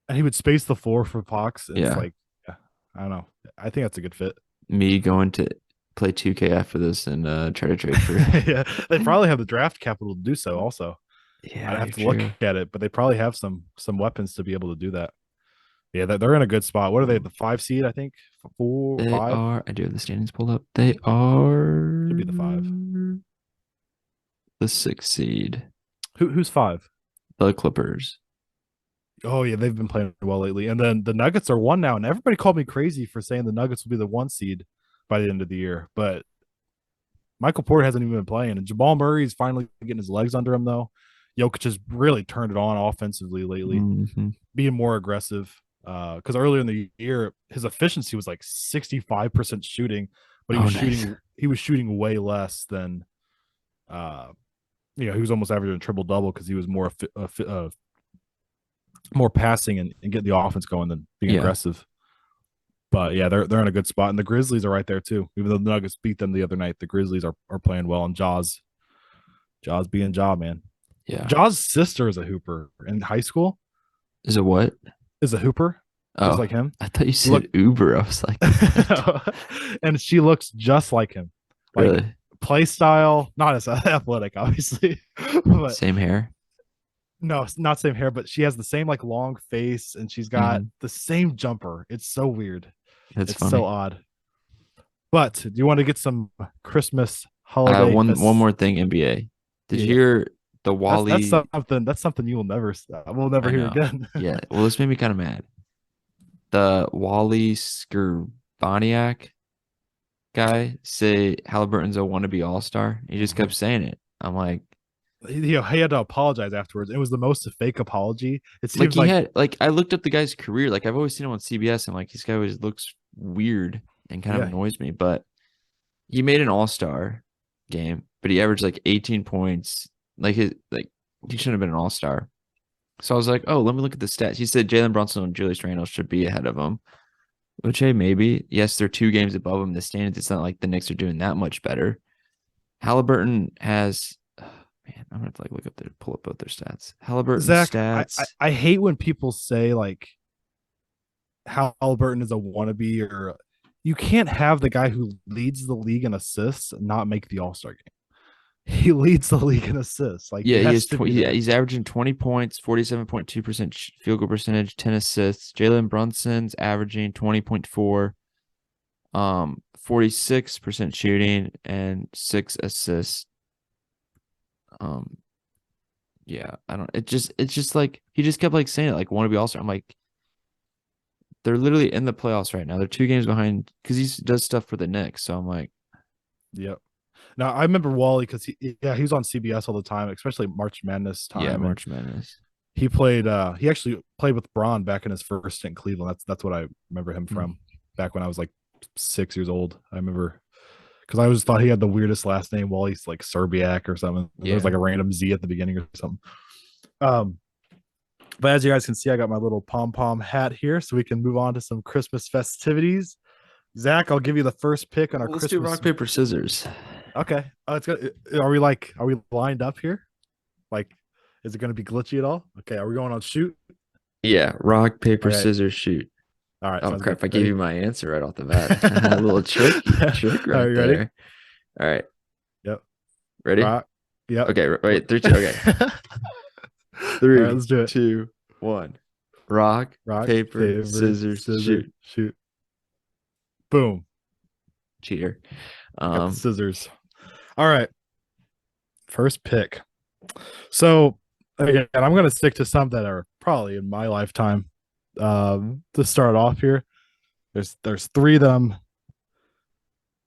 and he would space the floor for Fox. And it's Yeah. like, yeah, I don't know. I think that's a good fit. Me going to play 2K after this and try to trade for. Yeah, they probably have the draft capital to do so. Also, I'd Yeah, have you're to look true. at it, but they probably have some weapons to be able to do that. Yeah, they're in a good spot. What are they? The 5 seed, I think. Four, They five are. I do have the standings pulled up. They are should be the five. the 6th seed. Who's five? The Clippers. Oh yeah, they've been playing well lately. And then the Nuggets are one now, and everybody called me crazy for saying the Nuggets will be the 1 seed by the end of the year. But Michael Porter hasn't even been playing, and Jamal Murray is finally getting his legs under him though. Jokic has really turned it on offensively lately, Hmm. being more aggressive. Because earlier in the year, his efficiency was like 65% shooting, but Oh, nice. he was shooting way less than uh he was almost averaging a triple double because he was more passing and getting the offense going than being Yeah. aggressive. But yeah, they're in a good spot, and the Grizzlies are right there too. Even though the Nuggets beat them the other night, the Grizzlies are playing well, and Jaws being Jaw, man. Yeah. Jaw's sister is a hooper in high school. Is it what? Is a hooper just Oh, like him. I thought you Look, said Uber. I was like, what? and she looks just like him. Like Really? play style, not as athletic, obviously, but Same hair? no, not same hair. But she has the same like long face, and she's got Mhm. the same jumper. It's so weird. That's It's so funny. odd. But do you want to get some Christmas holiday? One more thing, NBA. Did you Yeah, hear the that's Wally? something you will never I hear know. again. Yeah. Well, this made me kind of mad. The Wally Skirbaniak guy say Halliburton's a wannabe all-star. He just kept saying it. I'm He had to apologize afterwards. It was the most fake apology. It like seems he like had like I looked up the guy's career. Like I've always seen him on CBS and like this guy always looks weird and kind of yeah, annoys me. But he made an all-star game, but he averaged like 18 points. He shouldn't have been an all-star. So I was like, oh, let me look at the stats. He said Jalen Brunson and Julius Randle should be ahead of him. Which, hey, maybe. Yes, they're 2 games above him in the standings. It's not like the Knicks are doing that much better. Halliburton has, man, I'm gonna have to like look up there, pull up both their stats. Halliburton's Zach, stats. I hate when people say like Halliburton is a wannabe or you can't have the guy who leads the league in assists not make the All-Star game. He leads the league in assists. Like Yeah, he he has has to be yeah, there. he's averaging 20 points, 47.2% field goal percentage, 10 assists. Jalen Brunson's averaging 20.4, 46% shooting and 6 assists. Um, yeah, I don't it's just like he just kept like saying it like wanna be all-star. I'm like, they're literally in the playoffs right now. They're 2 games behind because he does stuff for the Knicks. So I'm like, Yep. Now I remember Wally because he was on CBS all the time, especially March Madness yeah, time, and March Madness. he actually played with Braun back in his first stint in Cleveland. That's what I remember him Mm. from back when I was like 6 years old. I remember because I always thought he had the weirdest last name, Wally's like Serbiak or something. There was Yeah. like a random Z at the beginning or something. Um, but as you guys can see, I got my little pom pom hat here, so we can move on to some Christmas festivities. Zach, I'll give you the first pick on our Well, let's do Christmas. rock, paper, scissors. Okay, it's gonna. Are we lined up here? Like, is it going to be glitchy at all? Okay, are we going on shoot? Yeah, rock, paper, Okay, scissors, shoot. all right, Oh sounds good. crap! I gave Ready? you my answer right off the bat. A little trick Are right you ready? there. All right, Yep. ready? Rock. Yep. Okay, All wait, three, two. Okay, right, three, let's do it. two, one. Rock, Rock, paper, paper, scissors, scissors, shoot. shoot. Boom. Cheater. Got the scissors. All right. First pick. So again, I'm going to stick to some that are probably in my lifetime. To start off here, there's three that I'm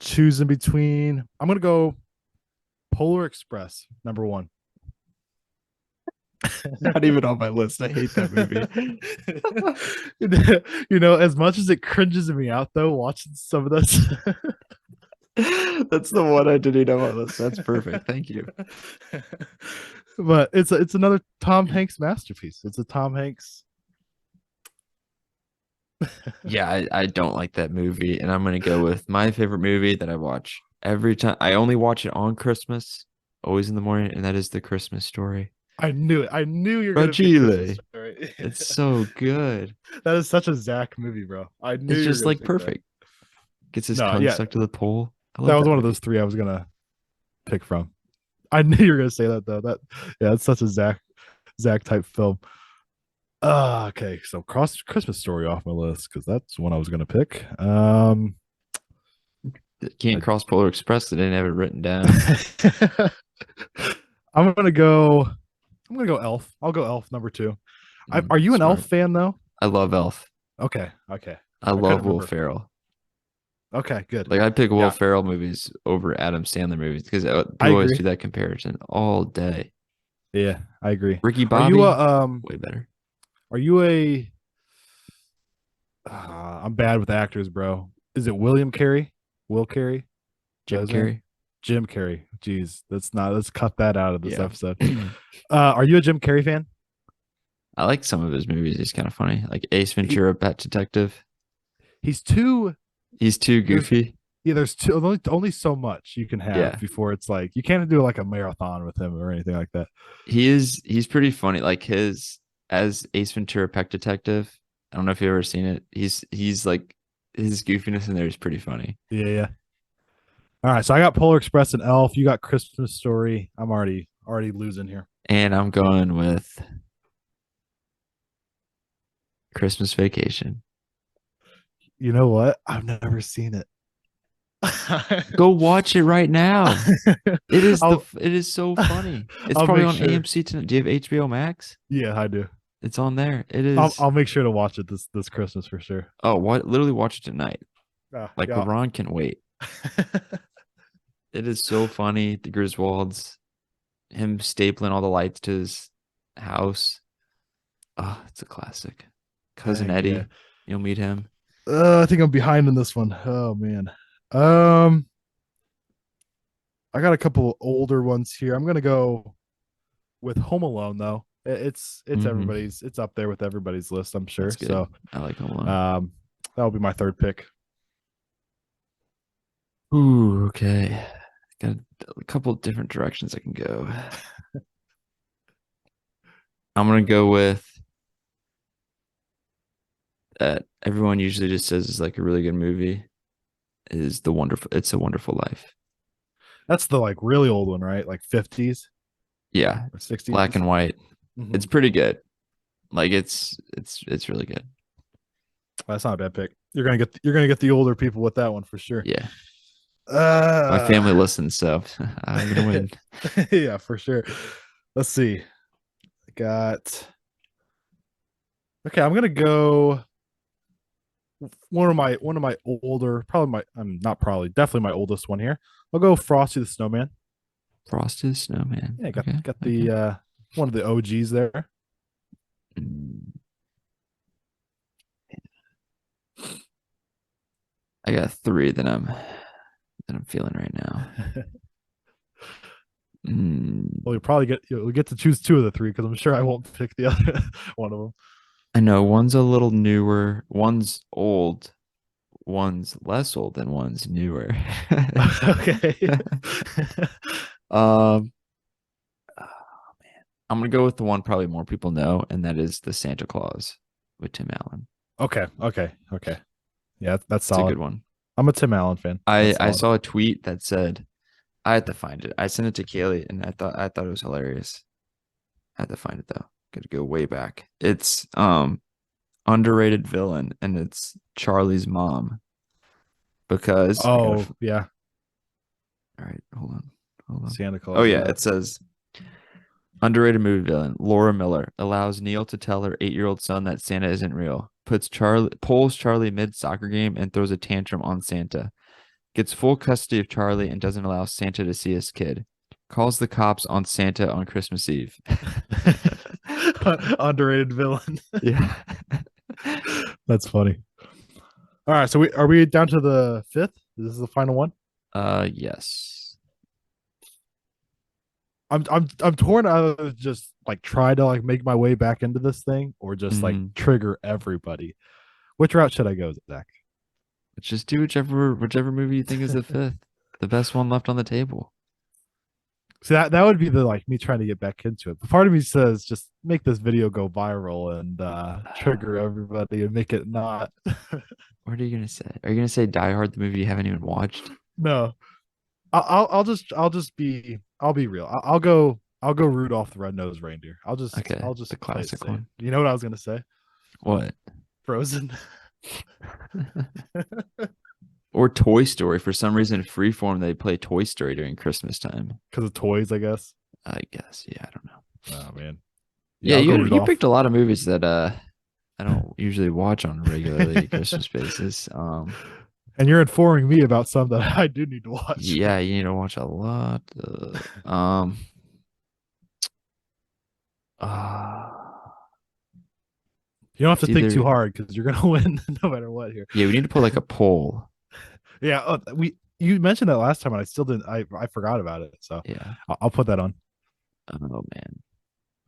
choosing between. I'm going to go Polar Express, number one. Not even on my list. I hate that movie. As much as it cringes me out though, watching some of this. That's the one I didn't know on my list. That's perfect. Thank you. But it's another Tom Hanks masterpiece. It's a Tom Hanks. Yeah, I don't like that movie, and I'm gonna go with my favorite movie that I watch every time. I only watch it on Christmas, always in the morning, and that is The Christmas Story. I knew it. I knew you're gonna pick Christmas Fragile. Story. It's so good. That is such a Zach movie, bro. I knew It's you were just gonna like pick that. perfect. Gets his No, tongue yeah, stuck to the pole. I that love was that one of movie. those three I was gonna pick from. I knew you were gonna say that though. Yeah, it's such a Zach type film. Okay, so cross Christmas Story off my list because that's one I was gonna pick. Can't cross Polar Express. They didn't have it written down. I'm gonna go. I'm gonna go Elf. I'll go Elf number two. Are you an Elf Smart. fan though? I love Elf. Okay, okay. I I couldn't love Will remember. Ferrell. Okay, good. Like I pick Will Yeah, Ferrell movies over Adam Sandler movies because I people always agree. do that comparison all day. Yeah, I agree. Ricky Are you Bobby, a way better. Are you a? I'm bad with actors, bro. Is it William Carey? Will Carey? Is that Jim his name? Carrey. Jim Carrey. Jeez, that's not. Let's cut that out of this Yeah. episode. Are you a Jim Carrey fan? I like some of his movies. He's kind of funny. Like Ace He, Ventura, Pet Detective. he's too. He's too There's goofy. yeah. There's only so much you can have Yeah. before it's like you can't do like a marathon with him or anything like that. He's pretty funny. Like his as Ace Ventura, Pet Detective. I don't know if you've ever seen it. He's like his goofiness in there is pretty funny. Yeah, yeah. All right, so I got Polar Express and Elf. You got Christmas Story. I'm already losing here. And I'm going with Christmas Vacation. You know what? I've never seen it. Go watch it right now. I'll, It is so funny. It's I'll probably make on sure. AMC tonight. Do you have HBO Max? Yeah, I do. It's on there. It I'll is. I'll make sure to watch it this Christmas for sure. Oh, what? Literally watch it tonight. Like Yeah. LeBron can wait. It is so funny. The Griswolds, him stapling all the lights to his house. Oh, it's a classic. Cousin Dang, Eddie, yeah. you'll meet him. I think I'm behind in this one. Oh man. Um, I got a couple older ones here. I'm gonna go with Home Alone though. It's Mhm. everybody's. It's up there with everybody's list. I'm sure. That's good. So I like Home Alone. that'll be my third pick. Ooh, okay. Got a couple of different directions I can go. I'm gonna go with that everyone usually just says is like a really good movie is the wonderful It's a Wonderful Life. That's the like really old one, right? Like 50s Yeah, or 60s. black and white. Mhm. It's pretty good. Like it's really good. That's not a bad pick. You're gonna get the older people with that one for sure. Yeah. My Uh, family listens, so I'm gonna win. yeah, for sure. Let's see. I got okay. I'm gonna go one of my older, probably my I'm not probably definitely my oldest one here. I'll go Frosty the Snowman. Frosted Snowman. Yeah, got Okay. got the one of the OGs there. I got three that I'm feeling right now. Well, we get to choose two of the three because I'm sure I won't pick the other one of them. I know one's a little newer, one's old, one's less old, and one's newer. Okay. Um, I'm gonna go with the one probably more people know, and that is the Santa Claus with Tim Allen. Okay. Okay. Okay. Yeah, that's It's a good solid. one. I'm a Tim Allen fan. I That's I solid. saw a tweet that said I had to find it. I sent it to Kaylee, and I thought it was hilarious. I had to find it though. Got to go way back. It's underrated villain, and it's Charlie's mom because I gotta. Oh, yeah. All right, hold on. Santa Oh Claus. yeah, Yeah. it says underrated movie villain Laura Miller allows Neil to tell her 8-year-old son that Santa isn't real. Pulls Charlie mid soccer game and throws a tantrum on Santa. Gets full custody of Charlie and doesn't allow Santa to see his kid. Calls the cops on Santa on Christmas Eve. Underrated villain. Yeah. That's funny. All right, so we are we down to the fifth? This is the final one. Yes. I'm torn out of just like try to like make my way back into this thing or just like Mhm. trigger everybody. Which route should I go, Zach? Just do whichever movie you think is the fifth, the best one left on the table. So that would be the like me trying to get back into it. But part of me says just make this video go viral and trigger everybody and make it not. What are you gonna say? Are you gonna say Die Hard, the movie you haven't even watched? No, I'll be real. I'll go Rudolph the Red-Nosed Reindeer. Okay, I'll the just play it classic safe. one. You know what I was gonna say? What? Frozen. Or Toy Story. For some reason, Freeform they play Toy Story during Christmas time. Because of toys, I guess. I guess. Yeah, I don't know. Oh man. Yeah, Yeah, I'll go you Rudolph. picked a lot of movies that I don't usually watch on a regularly Christmas basis. And you're informing me about some that I do need to watch. Yeah, you need to watch a lot. Uh, You don't have it's to think too either hard because you're gonna win no matter what here. yeah, we need to put like a poll. Yeah, we you mentioned that last time and I still didn't. I forgot about it, so Yeah. I'll put that on. Oh man,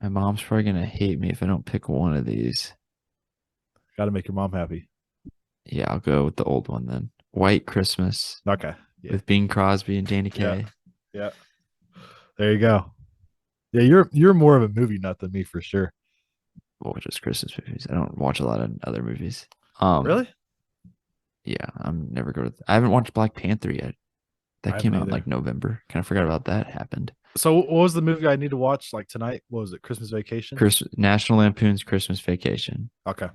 my mom's probably gonna hate me if I don't pick one of these. Got to make your mom happy. Yeah, I'll go with the old one then. White Christmas Okay. Yeah. with Bing Crosby and Danny Yeah. Kaye. Yeah. There you go. Yeah, you're more of a movie nut than me for sure. Well, just Christmas movies. I don't watch a lot of other movies. Really? Yeah, I'm never go to. I haven't watched Black Panther yet. I That haven't came out in either. like November. Kind of forgot about that happened. So what was the movie I need to watch like tonight? What was it? Christmas Vacation? National Lampoon's Christmas Vacation. Okay.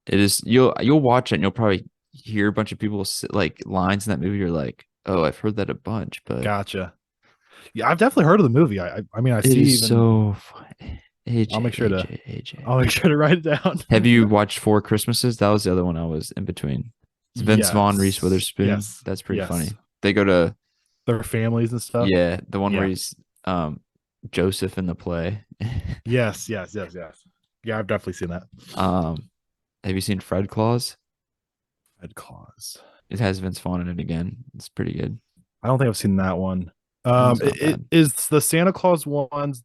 It is you'll watch it and you'll probably hear a bunch of people like lines in that movie. You're like, oh, I've heard that a bunch, but Gotcha. Yeah, I've definitely heard of the movie. I mean I it see is even so fun. I'll make AJ, sure to AJ, AJ. I'll make sure to write it down. Have you watched Four Christmases? That was the other one I was in between. It's Vince Vaughn, Reese Yes. Witherspoon. Yes. That's pretty funny. Yes. They go to Their families and stuff. yeah, the one where Yeah. he's Joseph in the play. Yes, yes, yes, yes. Yeah, I've definitely seen that. Have you seen Fred Claus? Red Claus. It has Vince Vaughn in it again. It's pretty good. I don't think I've seen that one. One's not It bad. is the Santa Claus ones.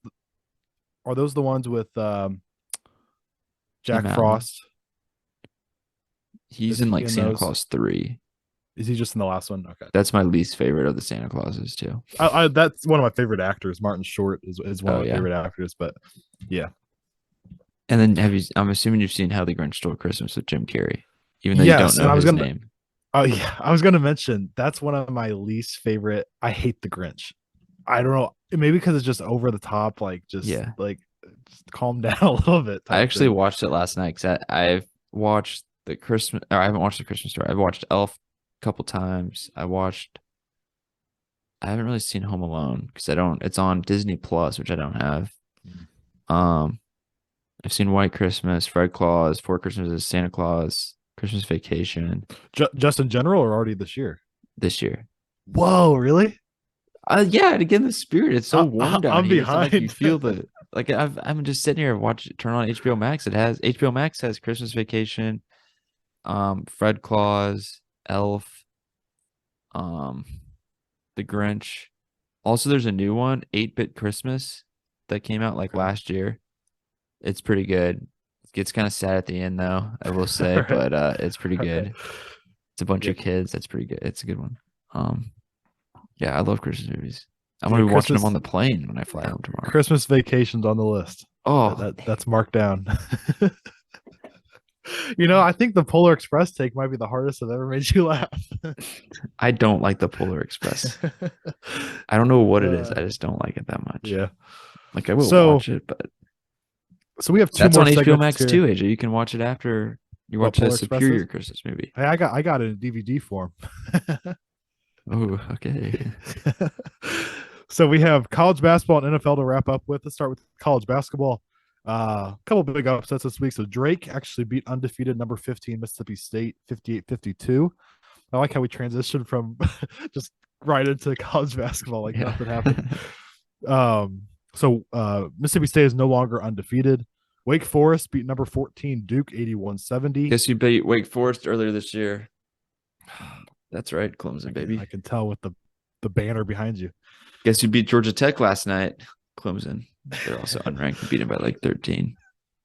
Are those the ones with Jack Tim Allen. Frost? He's Is in he like in Santa those? Claus 3. Is he just in the last one? Okay. That's my least favorite of the Santa Clauses too. That's one of my favorite actors. Martin Short is one Oh of my yeah. favorite actors. But yeah, And then I'm assuming you've seen How the Grinch Stole Christmas with Jim Carrey, even though you yes. don't And know I was his gonna. name. Oh yeah, I was gonna mention that's one of my least favorite. I hate the Grinch. I don't know. Maybe because it's just over the top. Like Yeah. just calm down a little bit. I Type actually thing. watched it last night because I've watched the Christmas or I haven't watched the Christmas Story. I've watched Elf a couple times. I haven't really seen Home Alone because I don't it's on Disney Plus, which I don't have. Um I've seen White Christmas, Fred Claus, Four Christmases, Santa Claus, Christmas Vacation Just in general, or already this year. this year. Whoa, really? Yeah, and again, the spirit. It's so warm down I'm here. It's not like you behind. feel the like. I'm just sitting here turn on HBO Max. HBO Max has Christmas Vacation, Fred Claus, Elf. Um, The Grinch. Also, there's a new one, 8-Bit Christmas, that came out like Okay. last year. It's pretty good. It gets kind of sad at the end though, I will say, All right. but it's pretty All right. good. It's a bunch Yeah. of kids. That's pretty good. It's a good one. Um, yeah, I love Christmas movies. I'm Yeah. gonna be watching them on the plane when I fly home tomorrow. Christmas vacations on the list. That, Oh, that that's marked down. I think the Polar Express take might be the hardest I've ever made you laugh. I don't like the Polar Express. I don't know what it is. uh, I just don't like it that much. yeah. Like I will So watch it, but so we have two that's more on HBO segments Max here. too, AJ. You can watch it after you What watch a Polar Express is? superior Christmas movie. Hey, I got it in DVD form. Oh, okay. So we have college basketball and NFL to wrap up with. Let's start with college basketball. A couple big upsets this week. So Drake actually beat undefeated number 15 Mississippi State 58-52. I like how we transitioned from just right into college basketball like Yeah. nothing happened. Mississippi State is no longer undefeated. Wake Forest beat number 14 Duke 81-70. Guess you beat Wake Forest earlier this year. That's right, Clemson, I baby. can tell with the banner behind you. Guess you beat Georgia Tech last night. Clemson. They're also unranked, beat them by like 13.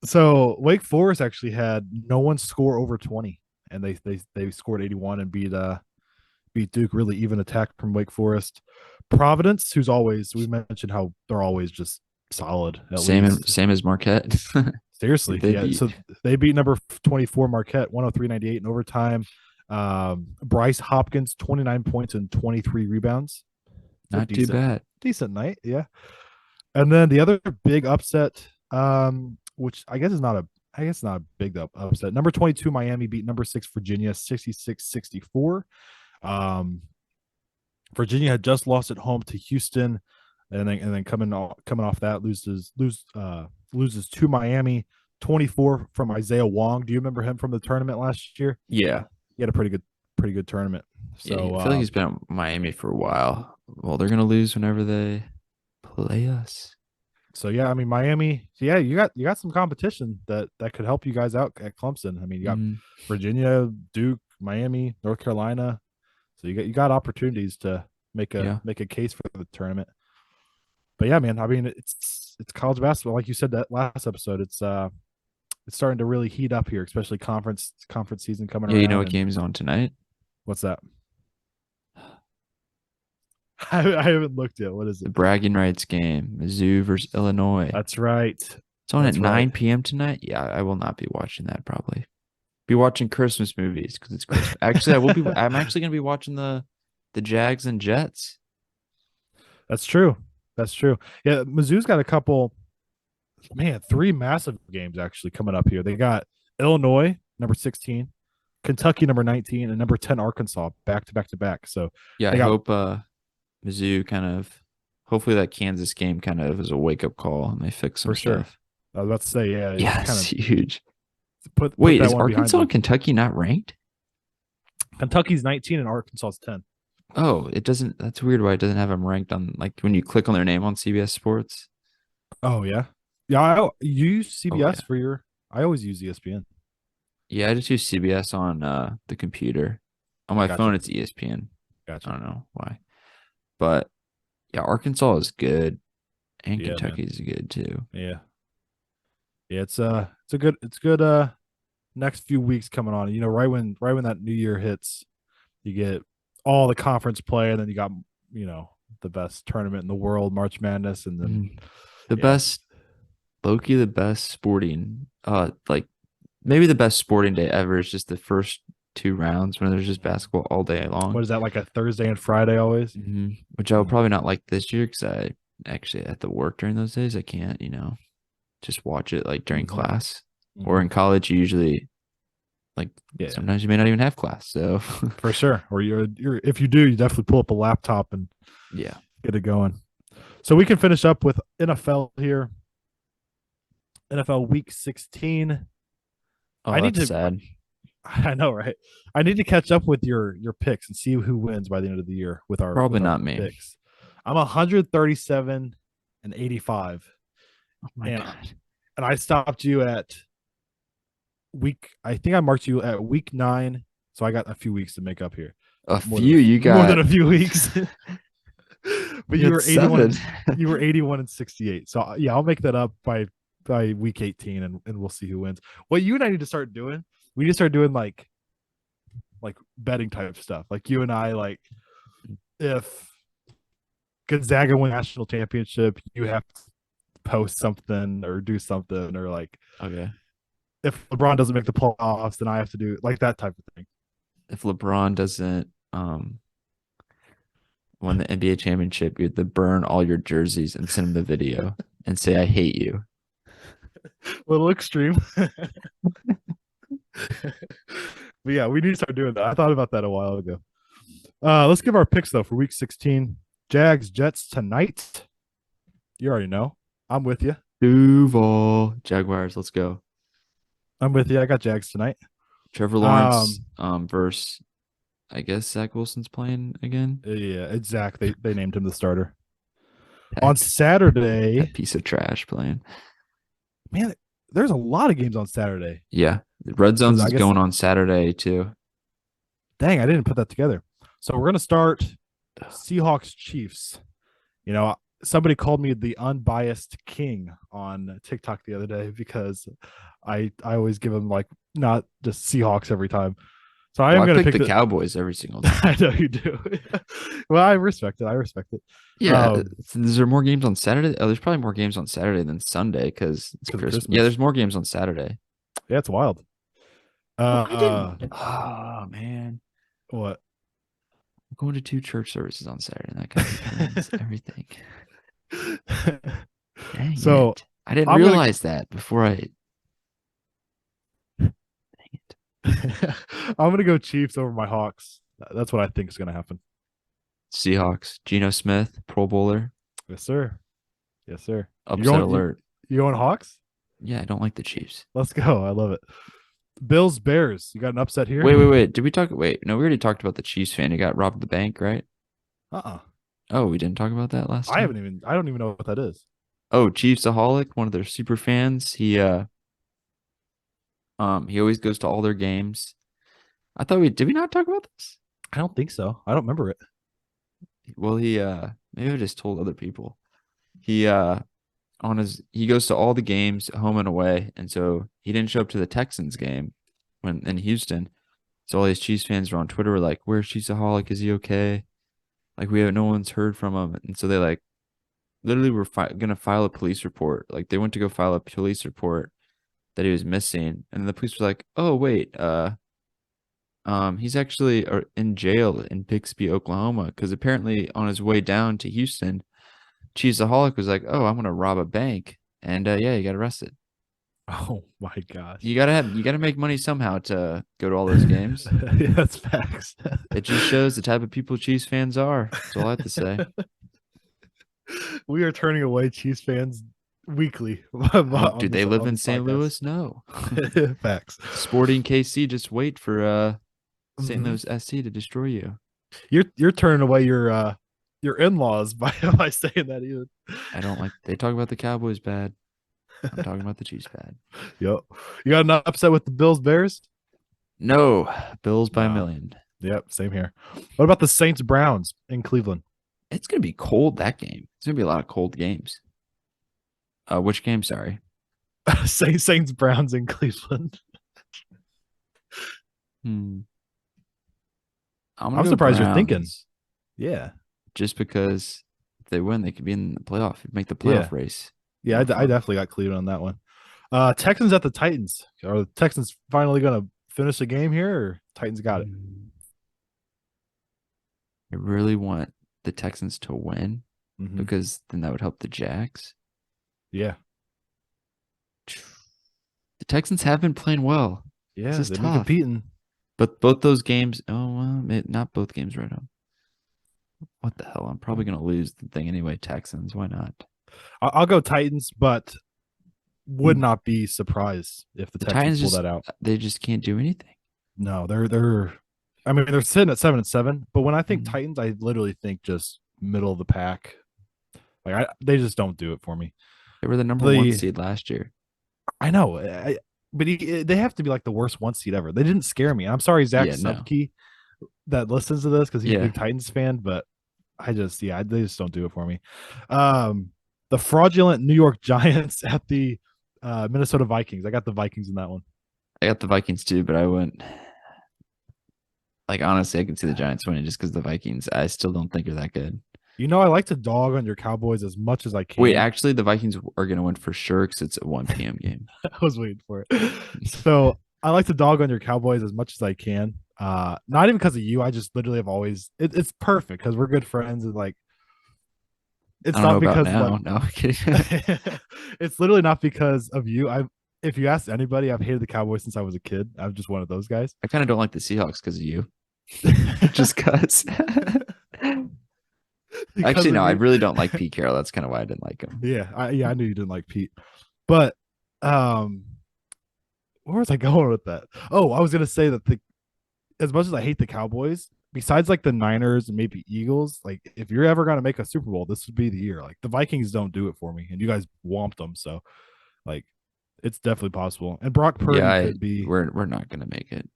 So Wake Forest actually had no one score over 20, and they scored 81 and beat Duke. Really even attack from Wake Forest. Providence, who's always we mentioned how they're always just solid at least. Same as Marquette. Seriously, They yeah. beat. So they beat number 24 Marquette 103-98 in overtime. Bryce Hopkins 29 points and 23 rebounds. It's a Not too bad. decent night, yeah. And then the other big upset, which I guess not a big upset. Number 22 Miami beat number 6 Virginia 66-64. Virginia had just lost at home to Houston, and then coming off that loses to Miami 24 from Isaiah Wong. Do you remember him from the tournament last year? Yeah. He had a pretty good tournament. Yeah, So I feel like he's been at Miami for a while. Well, they're gonna lose whenever they play us. So yeah, I mean Miami. Yeah, you got some competition that could help you guys out at Clemson. I mean, you got Mhm. Virginia, Duke, Miami, North Carolina. So you got opportunities to Yeah. make a case for the tournament. But yeah, man, I mean it's college basketball. Like you said that last episode, it's starting to really heat up here, especially conference season coming Yeah, you know around. what And game's on tonight? what's that? I haven't looked yet. What is The it? bragging rights game, Mizzou versus Illinois. That's right. It's on at That's right. 9 p.m. tonight. Yeah, I will not be watching that probably. Be watching Christmas movies because it's Christmas. Actually, I will be. I'm actually gonna be watching the Jags and Jets. That's true. That's true. Yeah, Mizzou's got a couple, man, three massive games actually coming up here. They got Illinois, number 16, Kentucky, number 19, and number 10, Arkansas, back to back to back. So Yeah, I they got hope Mizzou kind of. Hopefully, that Kansas game kind of is a wake up call and they fix some for sure. stuff. I was about to say, yeah, Yeah, kind it's of huge. put Wait, that is one behind Arkansas and them. Kentucky not ranked? Kentucky's 19 and Arkansas's 10. Oh, it doesn't. That's weird. Why it doesn't have them ranked on like when you click on their name on CBS Sports. Oh yeah. Yeah, you use Oh CBS yeah, for your I always use ESPN. yeah. I just use CBS on the computer. On my Gotcha. phone, it's ESPN. I Gotcha. don't know why, but yeah, Arkansas is good, and Yeah, man. Kentucky is good too. Yeah. Yeah, it's good next few weeks coming on. Right when that new year hits, you get all the conference play, and then you got the best tournament in the world, March Madness, and then Mhm. The yeah, best Loki, the best sporting, like maybe the best sporting day ever is just the first two rounds when there's just basketball all day long. what is that like a Thursday and Friday always? Which I will Mhm. probably not like this year because I actually have to work during those days. I can't, just watch it like during Mhm. class or Mhm. in college. You usually like Yeah, sometimes you may not even have class. So for sure. Or you're if you do, you definitely pull up a laptop and yeah. get it going. So we can finish up with NFL here. NFL Week 16. Oh, I need that's to. sad. I know, right? I need to catch up with your picks and see who wins by the end of the year with Probably our not me. picks. I'm 137 and 85, Oh my and God. and I stopped you at week. I think I marked you at week 9, so I got a few weeks to make up here. A more than few. You more than got a few weeks. But you you got were 7. 81. You were 81 and 68. So yeah, I'll make that up by week 18, and we'll see who wins. What you and I need to start doing, we need to start doing like betting type stuff. Like you and I, like if Gonzaga win national championship, you have to post something or do something, or like Okay. if LeBron doesn't make the playoffs, then I have to do like that type of thing. If LeBron doesn't win the NBA championship, you have to burn all your jerseys and send him the video and say I hate you. Little extreme. But yeah, we need to start doing that. I thought about that a while ago. Let's give our picks though for week 16. Jags, Jets tonight. You already know. I'm with you. Duval. Jaguars, let's go. I'm with you. I got Jags tonight. Trevor Lawrence versus I guess Zach Wilson's playing again. Yeah, it's Zach. They named him the starter. On Heck, Saturday, that piece of trash playing. man, there's a lot of games on Saturday. Yeah. The Red Because Zones I is guess, going on Saturday too. dang, I didn't put that together. So we're gonna start Seahawks Chiefs. You know, somebody called me the unbiased king on TikTok the other day because I always give them like not just Seahawks every time. So I Well, am I gonna pick pick the the. Cowboys every single time. I know you do. Well, I respect it. I respect it. Yeah, is there more games on Saturday? Oh, there's probably more games on Saturday than Sunday because it's Because of Christmas. Yeah, Christmas. there's more games on Saturday. Yeah, it's wild. Well, I Uh, didn't. Oh man, what? I'm going to 2 church services on Saturday, and that kind of ruins everything. Dang So it! I didn't I'm gonna realize that before I. Dang it! I'm gonna go Chiefs over my Hawks. That's what I think is gonna happen. Seahawks, Geno Smith, Pro Bowler, Yes, sir. Yes, sir. You upset going you, alert. you going Hawks? Yeah, I don't like the Chiefs. Let's go. I love it. Bills Bears. You got an upset here? Wait. Did we talk? Wait, no, we already talked about the Chiefs fan who got robbed at the bank, right? Uh-uh. Oh, we didn't talk about that last time. I don't even know what that is. Oh, Chiefsaholic, one of their super fans. He always goes to all their games. I thought we did we not talk about this? I don't think so. I don't remember it. Well, maybe I just told other people. He he goes to all the games home and away, and so he didn't show up to the Texans game when in Houston. So all these Chiefs fans were on Twitter were like, "Where's Chiefsaholic? Is he okay?" Like no one's heard from him, and so they like literally were gonna file a police report. Like they went to go file a police report that he was missing, and the police were like, "Oh wait, he's actually in jail in Bixby, Oklahoma, because apparently on his way down to Houston, Cheeseaholic was like, "Oh, I'm gonna rob a bank," and yeah, he got arrested. Oh my gosh. You gotta make money somehow to go to all those games. Yeah, that's facts. It just shows the type of people Chiefs fans are. That's all I have to say. We are turning away Chiefs fans weekly. Oh, do On they this, live on in this St. podcast. Louis? No. Facts. Sporting KC, just wait for St. Mhm. Louis SC to destroy you. You're turning away your in-laws by saying that even. I don't like they talk about the Cowboys bad. I'm talking about the Chiefs bad. Yep. You got an upset with the Bills Bears? No, Bills by a No. million. Yep, same here. What about the Saints Browns in Cleveland? It's gonna be cold that game. It's gonna be a lot of cold games. Which game? Sorry. Saints Browns in Cleveland. I'm gonna I'm go surprised you're thinking. Browns, Yeah. just because if they win, they could be in the playoff, make the playoff Yeah. race. Yeah, I definitely got Cleveland on that one. Texans at the Titans. Are the Texans finally going to finish the game here, or Titans got it? I really want the Texans to win Mhm. because then that would help the Jags. Yeah. The Texans have been playing well. Yeah, This is they've been tough. competing. But both those games, not both games right on. What the hell? I'm probably going to lose the thing anyway. Texans, why not? I'll go Titans, but would not be surprised if the Texans pull that out. They just can't do anything. No, they're. I mean, they're sitting at 7-7, but when I think Titans, I literally think just middle of the pack. Like they just don't do it for me. They were the number 1 seed last year. I know, but they have to be like the worst 1 seed ever. They didn't scare me. I'm sorry, Zach Yeah, no. Subke. that listens to this because he's a Yeah, big Titans fan, but they just don't do it for me. Um, the fraudulent New York Giants at the Minnesota Vikings. I got the Vikings in that one. I got the Vikings too, but I wouldn't. Like honestly, I can see the Giants winning just because the Vikings. I still don't think are that good. You know, I like to dog on your Cowboys as much as I Wait, can. actually, the Vikings are gonna win for sure because it's a 1 p.m. game. I was waiting for it. So I like to dog on your Cowboys as much as I can. Not even because of you. I just literally have always it's perfect because we're good friends and like I it's don't know not about because now. like No, I'm kidding. it's literally not because of you. I if you ask anybody, I've hated the Cowboys since I was a kid. I'm just one of those guys. I kind of don't like the Seahawks because of you. Just cause. Because Actually, of no, I me. really don't like Pete Carroll. That's kind of why I didn't like him. I knew you didn't like Pete. But um where was I going with that? Oh, I was gonna say that the as much as I hate the Cowboys, besides like the Niners and maybe Eagles, like if you're ever gonna make a Super Bowl, this would be the year. Like the Vikings don't do it for me, and you guys whomped them, so like it's definitely possible. And Brock Yeah, Purdy could be. we're not gonna make it.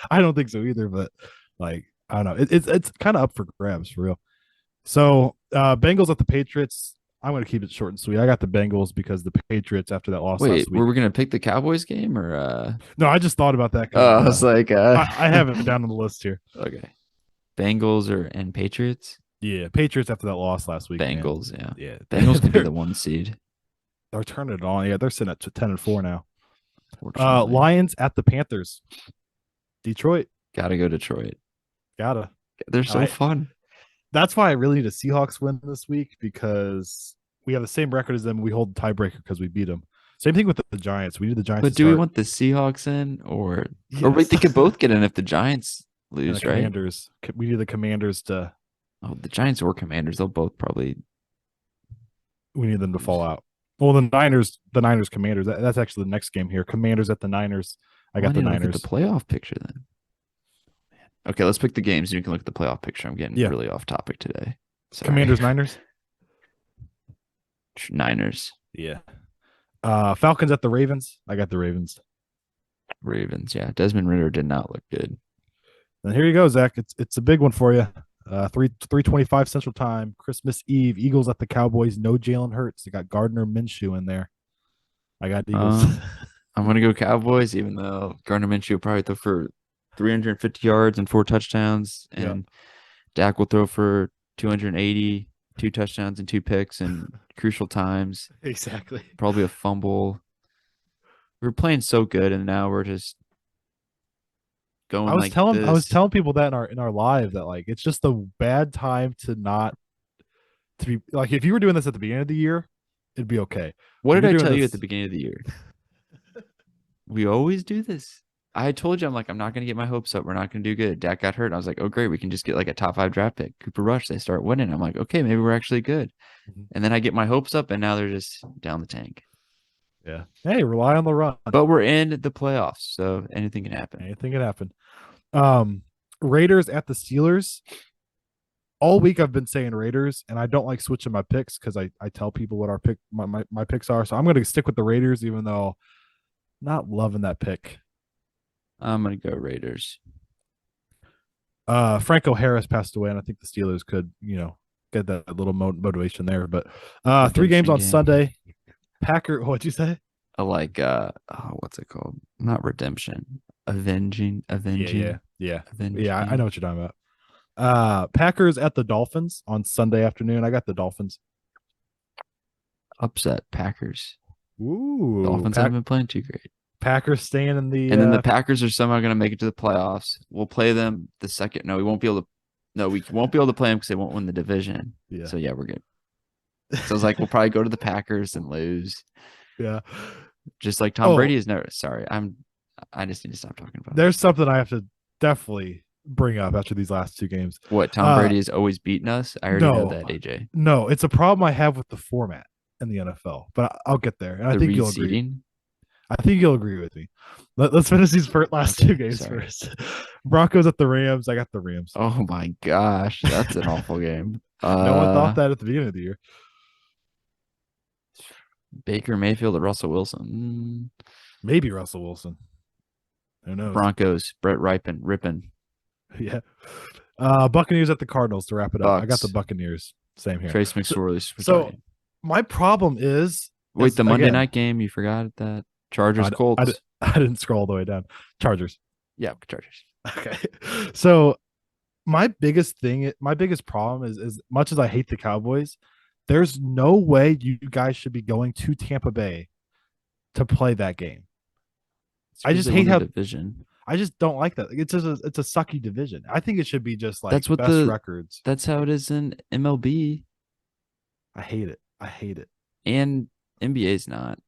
I don't think so either, but like I don't know, it's kind of up for grabs for real. So Bengals at the Patriots. I'm gonna keep it short and sweet. I got the Bengals because the Patriots after that loss Wait, last were week. we gonna pick the Cowboys game or No, I just thought about that because Oh, I was like I have it down on the list here. okay. Bengals or and Patriots? Yeah, Patriots after that loss last week, man. Bengals, yeah. Yeah, Bengals could be they're the 1 seed, they're turning it on. Yeah, they're sitting at 10-4 now. fortunately. Lions at the Panthers. Detroit, Gotta go Detroit. gotta. They're so I fun. That's why I really need a Seahawks win this week because we have the same record as them. We hold the tiebreaker because we beat them. Same thing with the Giants. We need the Giants But to do we start. want the Seahawks in or wait, Yes, they could both get in if the Giants and the lose, right? Commanders. We need the Commanders to. Oh, the Giants or Commanders, they'll both probably We need them to fall lose. out. Well, the Niners, Commanders. That's actually the next game here. Commanders at the Niners. I Well, I got the need to look at the Niners. playoff picture then. Okay, let's pick the games and you can look at the playoff picture. I'm getting Yeah, really off topic today. Sorry. Commanders, Niners. Niners, Yeah. Falcons at the Ravens. I got the Ravens. Ravens. Yeah. Desmond Ritter did not look good. And here you go, Zach. It's a big one for you. 3:25 Central Time, Christmas Eve. Eagles at the Cowboys. No Jalen Hurts. They got Gardner Minshew in there. I got Eagles. Um, I'm gonna go Cowboys, even though Gardner Minshew will probably throw for 350 yards and 4 touchdowns, Yeah, and Dak will throw for 280, 2 touchdowns and 2 picks in crucial times. exactly. Probably a fumble. We were playing so good, and now we're just going like I was this. telling people that in our live that like it's just a bad time to not to be like if you were doing this at the beginning of the year, it'd be okay. What When did you're I doing tell you at this, the beginning of the year? We always do this. I told you, I'm like, I'm not going to get my hopes up. We're not going to do good. Dak got hurt. And I was like, oh, great. We can just get like a top 5 draft pick. Cooper Rush, they start winning. I'm like, okay, maybe we're actually good. Mhm. And then I get my hopes up, and now they're just down the tank. Yeah. Hey, rely on the run. But we're in the playoffs, so anything can happen. Anything can happen. Um, Raiders at the Steelers. All week I've been saying Raiders, and I don't like switching my picks because I tell people what my picks are. So I'm going to stick with the Raiders, even though not loving that pick. I'm going to go Raiders. Franco Harris passed away, and I think the Steelers could, get that little motivation there. But 3 games Redemption on game. Sunday. What'd you say? I like, what's it called? Not redemption. Avenging. Yeah. Avenge Yeah, I game. know what you're talking about. Packers at the Dolphins on Sunday afternoon. I got the Dolphins. Upset Packers. Ooh, Dolphins haven't been playing too great. Packers staying in the And then the Packers are somehow going to make it to the playoffs. We'll play them the second. No, we won't be able to. No, we won't be able to play them because they won't win the division. yeah. So yeah, we're good. So it's like we'll probably go to the Packers and lose. Yeah. Just like Tom Oh, Brady is never. Sorry, I just need to stop talking about there's something I have to definitely bring up after these last 2 games. what Tom Brady has always beaten us. I already know No, that, AJ. no, it's a problem I have with the format in the NFL, but I'll get there, and I The think you'll agree. reseeding. I think you'll agree with me. Let's finish these last Okay, 2 games sorry. first. Broncos at the Rams. I got the Rams. Oh my gosh, that's an awful game. No one thought that at the beginning of the year. Baker Mayfield or Russell Wilson. Maybe Russell Wilson. Who knows? Broncos. Brett Rippin. Yeah. Buccaneers at the Cardinals to wrap it up. I got the Bucks. Buccaneers. Same here. Trace So, McSorley super so tight. my problem Wait, is the Monday again, night game, you forgot that? Chargers I, I, Colts. I didn't scroll all the way down. Chargers. Yeah, Chargers. Okay. So my biggest problem is as much as I hate the Cowboys, there's no way you guys should be going to Tampa Bay to play that game. It's I because just they won hate the how division. I just don't like that. It's a sucky division. I think it should be just like That's what best the records. that's how it is in MLB I hate it. I hate it. and NBA is not.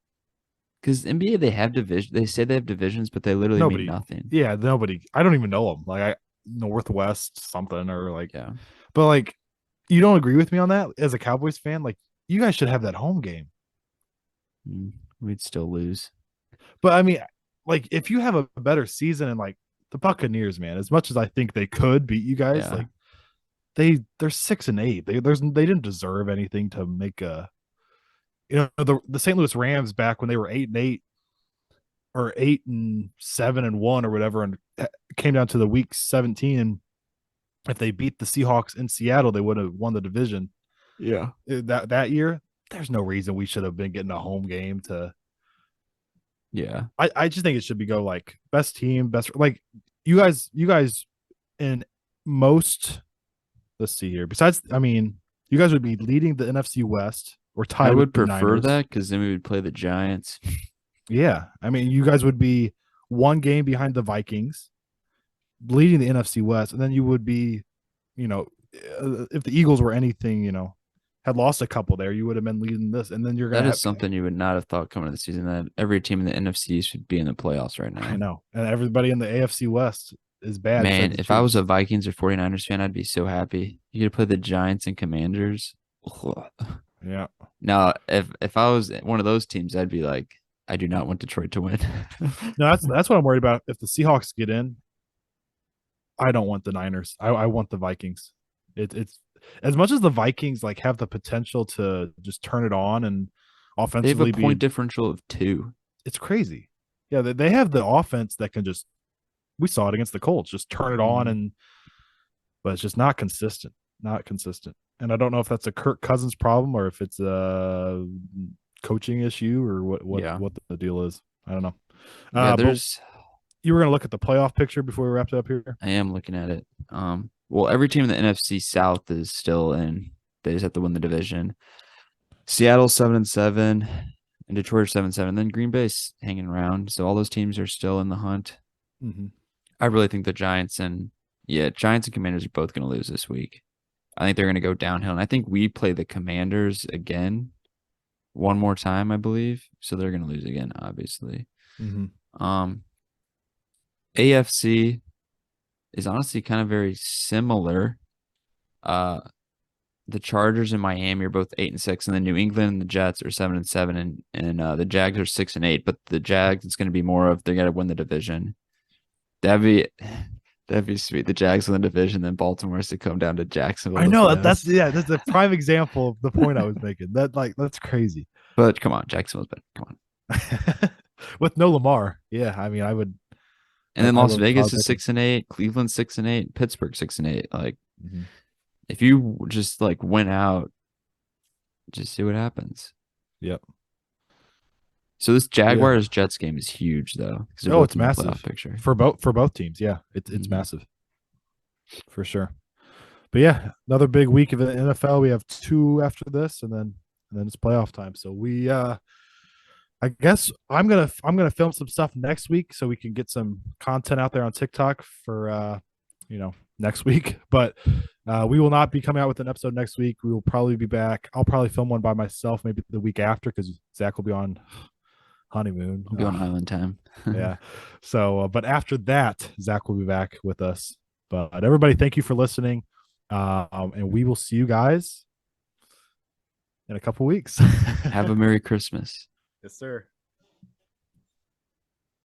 Because NBA they have division. They say they have divisions, but they literally mean Nobody, nothing. yeah, nobody. I don't even know them. Like I Northwest something or like, Yeah. but like, you don't agree with me on that as a Cowboys fan. Like, you guys should have that home game. Mm, we'd still lose. But I mean, like, if you have a better season and like the Buccaneers, man, as much as I think they could beat you guys, Yeah. like they're 6-8. They didn't deserve anything to make a the St. Louis Rams back when they were 8-8 or 8-7-1 or whatever, and came down to the week 17. And if they beat the Seahawks in Seattle, they would have won the division. Yeah. That year. There's no reason we should have been getting a home game to. Yeah. I just think it should be go like best team, best like you guys in most. Let's see here. Besides, I mean, you guys would be leading the NFC West or I tied with would the prefer Niners. that because then we would play the Giants. Yeah, I mean, you guys would be one game behind the Vikings, leading the NFC West, and then you would be, you know, if the Eagles were anything, had lost a couple there, you would have been leading this, and then you're gonna That is have. something you would not have thought coming into the season that every team in the NFC should be in the playoffs right I now. know, and everybody in the AFC West is bad besides Man, the if I was Chiefs. a Vikings or 49ers fan, I'd be so happy. You could play the Giants and Commanders. Yeah, Now, if I was one of those teams, I'd be like, I do not want Detroit to win. no, that's what I'm worried about. If the Seahawks get in, I don't want the Niners. I want the Vikings. It's as much as the Vikings like have the potential to just turn it on and They have a offensively point be. differential of 2. It's crazy. Yeah, they have the offense that can just. We saw it against the Colts, just turn it on Mhm. and, but it's just not consistent, not consistent. And I don't know if that's a Kirk Cousins problem or if it's a coaching issue or Yeah. what the deal is. I don't know. Yeah, But there's you were gonna look at the playoff picture before we wrapped it up here. I am looking at it. Well, every team in the NFC South is still in. They just have to win the division. Seattle 7-7, and Detroit 7-7. Then Green Bay's hanging around. So all those teams are still in the hunt. Mm-hmm. I really think the Giants and Commanders are both going to lose this week. I think they're going to go downhill, and I think we play the Commanders again, one more time, I believe. So they're going to lose again, obviously. Mm-hmm. AFC is honestly kind of very similar. The Chargers and Miami are both 8-6, and then New England and the Jets are 7-7, and the Jags are 6-8. But the Jags, it's going to be more of they got to win the division. That'd be that'd be sweet. The Jags win the division, then Baltimore has to come down to Jacksonville. I To know play that's us. yeah, that's a prime example of the point I was making. That's crazy. But come on, Jacksonville's better. Come on. With no Lamar, yeah. I mean, I would. And then I Las would Vegas probably is pick him. 6-8, Cleveland 6-8, Pittsburgh 6-8. Like Mm-hmm. if you just like went out, just see what happens. Yep. So this Yeah. Jaguars Jets game is huge though, because they're Oh, both it's in the playoff massive picture. for both teams. Yeah, it's Mhm. massive for sure. But yeah, another big week of the NFL. We have two after this, and then it's playoff time. So I guess I'm gonna film some stuff next week so we can get some content out there on TikTok for next week. But we will not be coming out with an episode next week. We will probably be back. I'll probably film one by myself maybe the week after because Zach will be on honeymoon. We'll be on island time. Yeah. So, but after that, Zach will be back with us. But everybody, thank you for listening. And we will see you guys in a couple weeks. Have a Merry Christmas. Yes, sir.